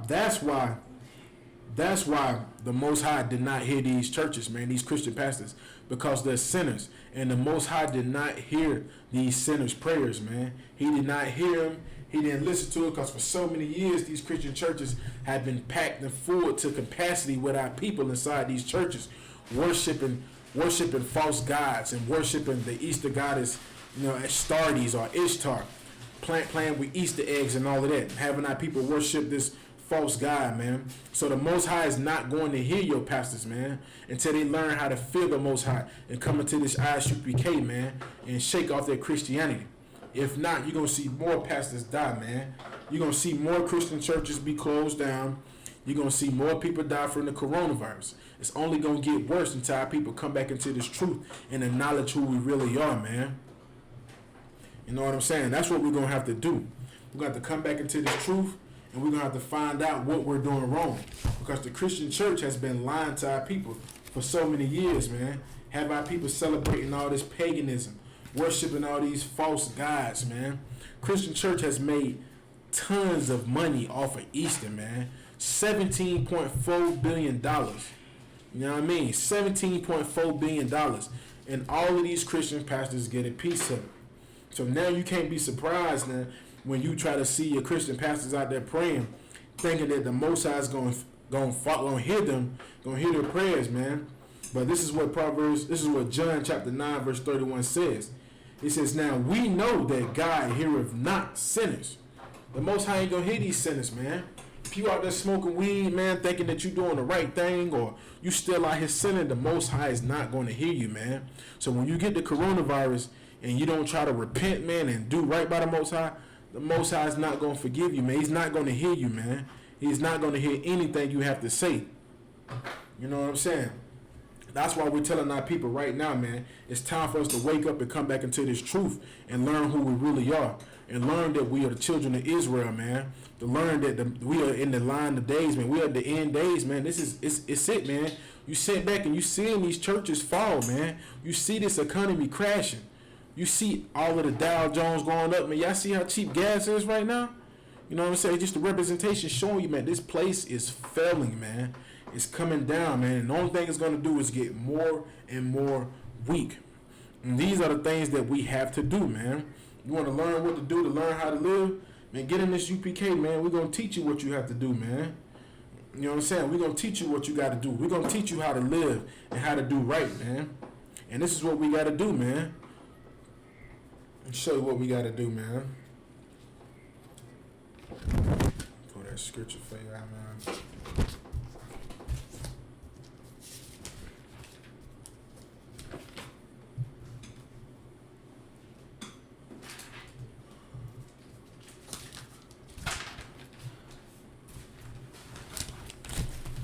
the Most High did not hear these churches, man, these Christian pastors, because they're sinners. And the Most High did not hear these sinners' prayers, man. He did not hear them. He didn't listen to it because for so many years, these Christian churches have been packed and full to capacity with our people inside these churches, worshiping false gods and worshiping the Easter goddess, Astartes or Ishtar, playing with Easter eggs and all of that, having our people worship this false god, man. So the Most High is not going to hear your pastors, man, until they learn how to fear the Most High and come into this I.S.U.P.K, man, and shake off their Christianity. If not, you're going to see more pastors die, man. You're going to see more Christian churches be closed down. You're going to see more people die from the coronavirus. It's only going to get worse until our people come back into this truth and acknowledge who we really are, man. You know what I'm saying? That's what we're going to have to do. We're going to have to come back into this truth, and we're going to have to find out what we're doing wrong. Because the Christian church has been lying to our people for so many years, man. Have our people celebrating all this paganism, worshiping all these false gods, man. Christian church has made tons of money off of Easter, man. $17.4 billion. You know what I mean? $17.4 billion. And all of these Christian pastors get a piece of it. So now you can't be surprised now when you try to see your Christian pastors out there praying, thinking that the Most High is going to hear them, going to hear their prayers, man. But this is what John chapter 9 verse 31 says. It says, now we know that God heareth not sinners. The Most High ain't going to hear these sinners, man. If you out there smoking weed, man, thinking that you're doing the right thing, or you still out here sinning, the Most High is not going to hear you, man. So when you get the coronavirus and you don't try to repent, man, and do right by the Most High is not going to forgive you, man. He's not going to hear you, man. He's not going to hear anything you have to say. You know what I'm saying? That's why we're telling our people right now, man, it's time for us to wake up and come back into this truth and learn who we really are. And learn that we are the children of Israel, man. To learn that we are in the line of days, man. We are at the end days, man. It's it, man. You sit back and you seeing these churches fall, man. You see this economy crashing. You see all of the Dow Jones going up, man. Y'all see how cheap gas is right now? You know what I'm saying? Just the representation showing you, man, this place is failing, man. It's coming down, man. And the only thing it's going to do is get more and more weak. And these are the things that we have to do, man. You want to learn what to do to learn how to live? Man, get in this UPK, man. We're going to teach you what you have to do, man. You know what I'm saying? We're going to teach you what you got to do. We're going to teach you how to live and how to do right, man. And this is what we got to do, man. I'll show you what we got to do, man. Pull that scripture for you out, man.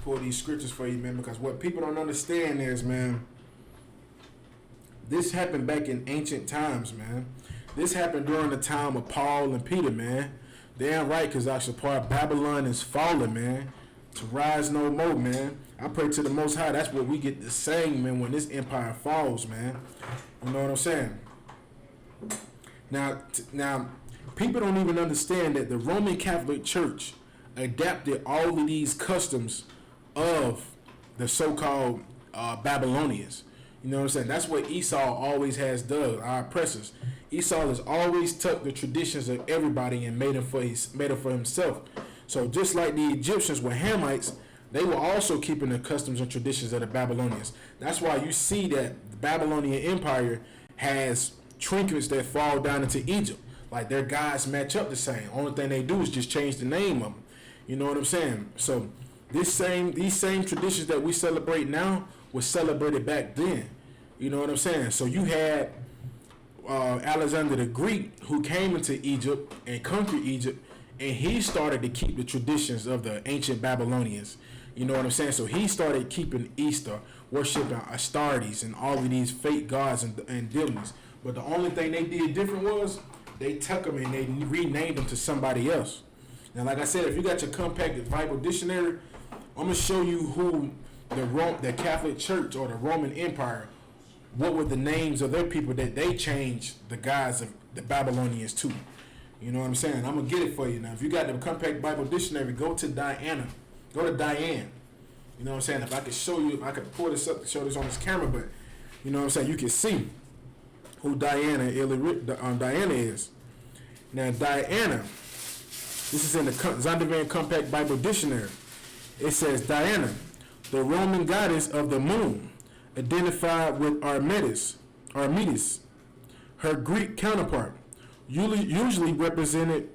Pull these scriptures for you, man, because what people don't understand is, man, this happened back in ancient times, man. This happened during the time of Paul and Peter, man. Damn right, because I.S.U.P.K, Babylon is falling, man, to rise no more, man. I pray to the Most High. That's what we get to sing, man, when this empire falls, man. You know what I'm saying? Now, people don't even understand that the Roman Catholic Church adapted all of these customs of the so-called Babylonians. You know what I'm saying? That's what Esau always has done, our oppressors. Esau has always took the traditions of everybody and made them for himself. So just like the Egyptians were Hamites, they were also keeping the customs and traditions of the Babylonians. That's why you see that the Babylonian Empire has trinkets that fall down into Egypt. Like their gods match up the same. Only thing they do is just change the name of them. You know what I'm saying? So these same traditions that we celebrate now was celebrated back then. You know what I'm saying? So you had Alexander the Greek, who came into Egypt and conquered Egypt, and he started to keep the traditions of the ancient Babylonians. You know what I'm saying? So he started keeping Easter, worshiping Astartes and all of these fake gods and deities. But the only thing they did different was they took them and they renamed them to somebody else. Now, like I said, if you got your Compact Bible Dictionary, I'm gonna show you who the Catholic Church or the Roman Empire, what were the names of their people that they changed the gods of the Babylonians to. You know what I'm saying? I'm gonna get it for you now. If you got the Compact Bible Dictionary, go to Diana. Go to Diane. You know what I'm saying? If I could show you, if I could pull this up to show this on this camera, but you know what I'm saying? You can see who Diana is. Now, Diana, this is in the Zondervan Compact Bible Dictionary. It says, Diana, the Roman goddess of the moon, identified with Artemis, her Greek counterpart, usually represented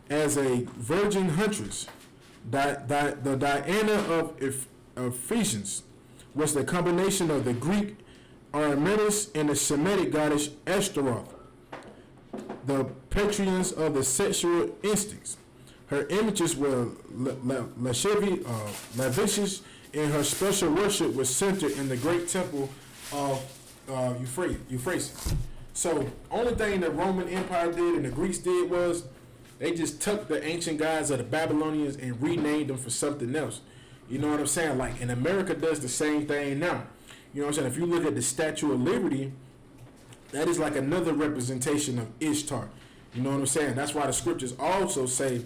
as a virgin huntress. The Diana of Ephesians was the combination of the Greek Artemis and the Semitic goddess Ashtaroth, the patrons of the sexual instincts. Her images were lavish, and her special worship was centered in the great temple of Euphrates. So, only thing the Roman Empire did and the Greeks did was they just took the ancient gods of the Babylonians and renamed them for something else. You know what I'm saying? Like, and America does the same thing now. You know what I'm saying? If you look at the Statue of Liberty, that is like another representation of Ishtar. You know what I'm saying? That's why the scriptures also say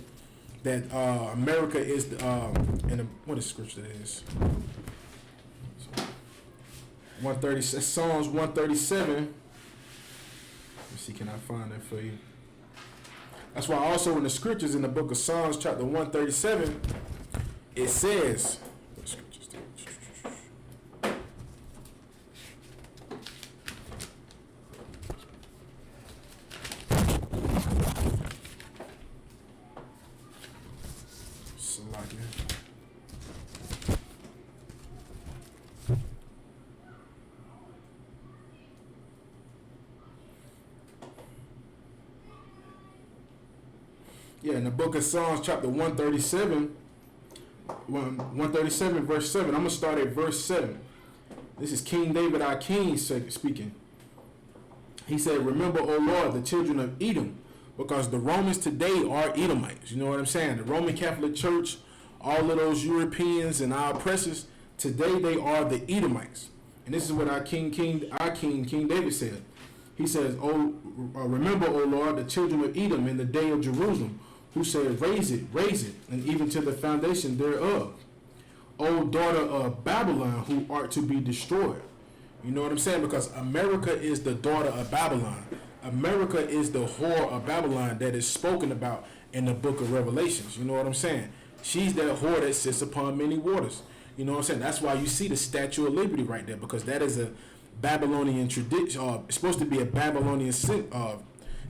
that America is the what is scripture that is? 130 Psalms 137. Let me see, can I find that for you? That's why also in the scriptures in the book of Psalms chapter 137, it says, in the book of Psalms chapter 137 verse 7. I'm going to start at verse 7. This is King David, our king, speaking. He said, remember, O Lord, the children of Edom, because the Romans today are Edomites. You know what I'm saying? The Roman Catholic Church, all of those Europeans and our oppressors, today they are the Edomites. And this is what our King David said. He says, remember, O Lord, the children of Edom in the day of Jerusalem, who said, raise it, and even to the foundation thereof. O daughter of Babylon, who art to be destroyed. You know what I'm saying? Because America is the daughter of Babylon. America is the whore of Babylon that is spoken about in the book of Revelations. You know what I'm saying? She's that whore that sits upon many waters. You know what I'm saying? That's why you see the Statue of Liberty right there, because that is a Babylonian tradition. It's supposed to be a Babylonian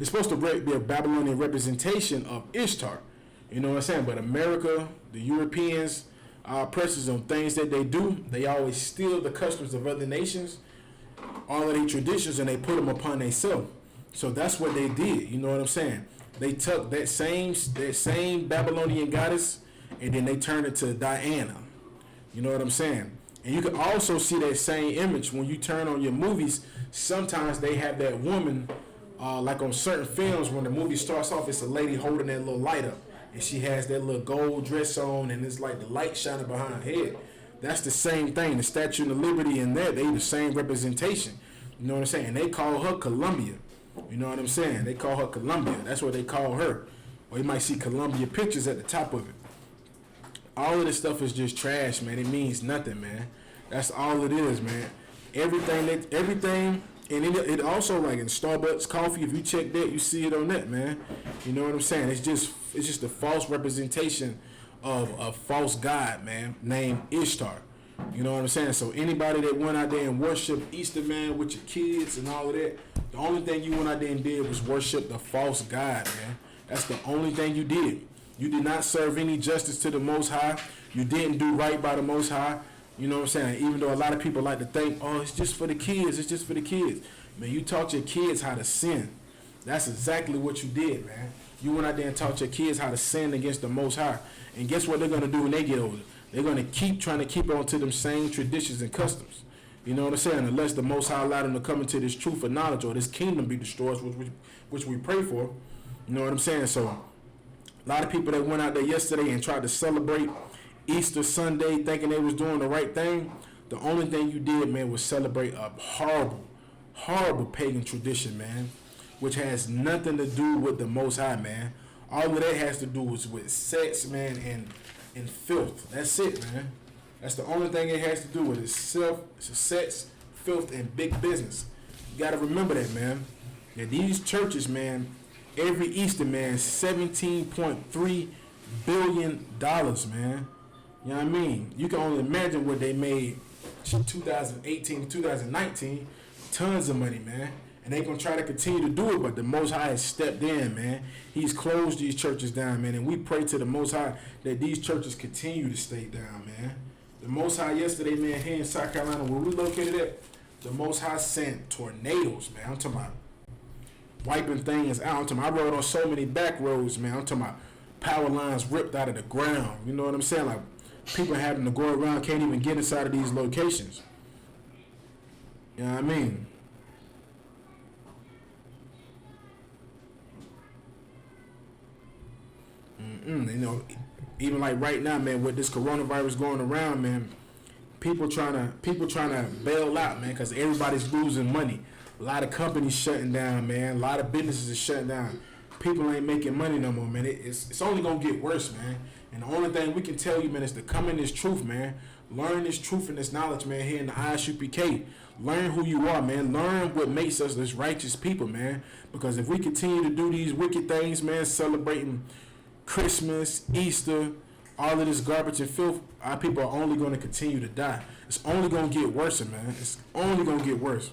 it's supposed to be a Babylonian representation of Ishtar. You know what I'm saying? But America, the Europeans, our oppressors on things that they do, they always steal the customs of other nations, all of their traditions, and they put them upon themselves. So that's what they did. You know what I'm saying? They took that same Babylonian goddess, and then they turned it to Diana. You know what I'm saying? And you can also see that same image when you turn on your movies. Sometimes they have that woman, like on certain films, when the movie starts off, it's a lady holding that little light up, and she has that little gold dress on, and it's like the light shining behind her head. That's the same thing. The Statue of Liberty in there, they the same representation. You know what I'm saying? And they call her Columbia. You know what I'm saying? They call her Columbia. That's what they call her. Or you might see Columbia pictures at the top of it. All of this stuff is just trash, man. It means nothing, man. That's all it is, man. everything, and it also like in Starbucks coffee. If you check that, you see it on that, man. You know what I'm saying? It's just a false representation of a false god, man, named Ishtar. You know what I'm saying? So anybody that went out there and worshiped Easter, man, with your kids and all of that, the only thing you went out there and did was worship the false god, man. That's the only thing you did. You did not serve any justice to the Most High. You didn't do right by the Most High. You know what I'm saying? Even though a lot of people like to think, oh, it's just for the kids. It's just for the kids. Man, you taught your kids how to sin. That's exactly what you did, man. You went out there and taught your kids how to sin against the Most High. And guess what they're going to do when they get older? They're going to keep trying to keep on to them same traditions and customs. You know what I'm saying? Unless the Most High allowed them to come into this truth of knowledge or this kingdom be destroyed, which we pray for. You know what I'm saying? So a lot of people that went out there yesterday and tried to celebrate Easter Sunday thinking they was doing the right thing, the only thing you did, man, was celebrate a horrible pagan tradition, man, which has nothing to do with the Most High, man. All of that has to do is with sex, man, and filth. That's it, man. That's the only thing it has to do with is sex, filth, and big business. You got to remember that, man. That these churches, man, every Easter, man, $17.3 billion, man. You know what I mean? You can only imagine what they made 2018, 2019. Tons of money, man. And they're going to try to continue to do it, but the Most High has stepped in, man. He's closed these churches down, man. And we pray to the Most High that these churches continue to stay down, man. The Most High yesterday, man, here in South Carolina, where we located at, the Most High sent tornadoes, man. I'm talking about wiping things out. I'm talking about, I rode on so many back roads, man. I'm talking about power lines ripped out of the ground. You know what I'm saying? Like, people having to go around, can't even get inside of these locations. You know what I mean? You know, even like right now, man, with this coronavirus going around, man, people trying to bail out, man, because everybody's losing money. A lot of companies shutting down, man. A lot of businesses are shutting down. People ain't making money no more, man. It's only gonna get worse, man. And the only thing we can tell you, man, is to come in this truth, man. Learn this truth and this knowledge, man, here in the I.S.U.P.K. Learn who you are, man. Learn what makes us this righteous people, man. Because if we continue to do these wicked things, man, celebrating Christmas, Easter, all of this garbage and filth, our people are only going to continue to die. It's only going to get worse, man. It's only going to get worse.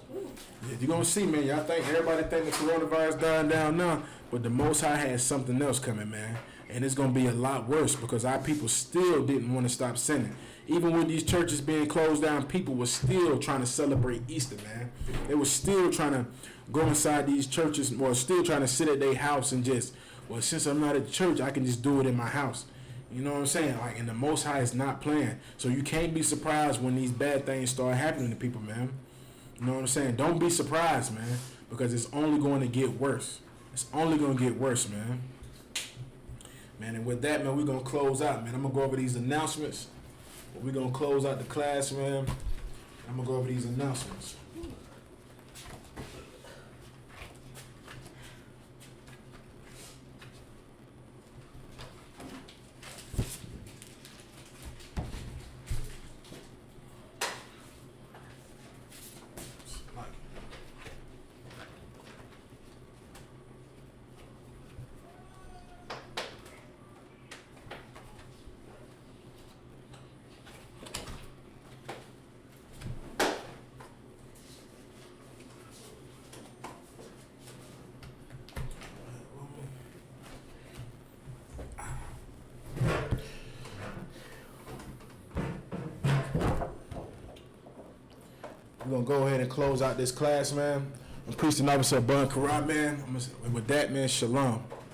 Yeah, you're going to see, man. Y'all think everybody think the coronavirus dying down now, but the Most High has something else coming, man. And it's going to be a lot worse because our people still didn't want to stop sinning. Even with these churches being closed down, people were still trying to celebrate Easter, man. They were still trying to go inside these churches or still trying to sit at their house and just, well, since I'm not at church, I can just do it in my house. You know what I'm saying? Like, and the Most High is not playing. So you can't be surprised when these bad things start happening to people, man. You know what I'm saying? Don't be surprised, man, because it's only going to get worse. It's only going to get worse, man. Man, and with that, man, we're going to close out, man. I'm going to go over these announcements. We're going to close out the class, man. I'm going to go over these announcements. We're going to go ahead and close out this class, man. I'm Priest and Officer Bun Karat, man. And with that, man, shalom.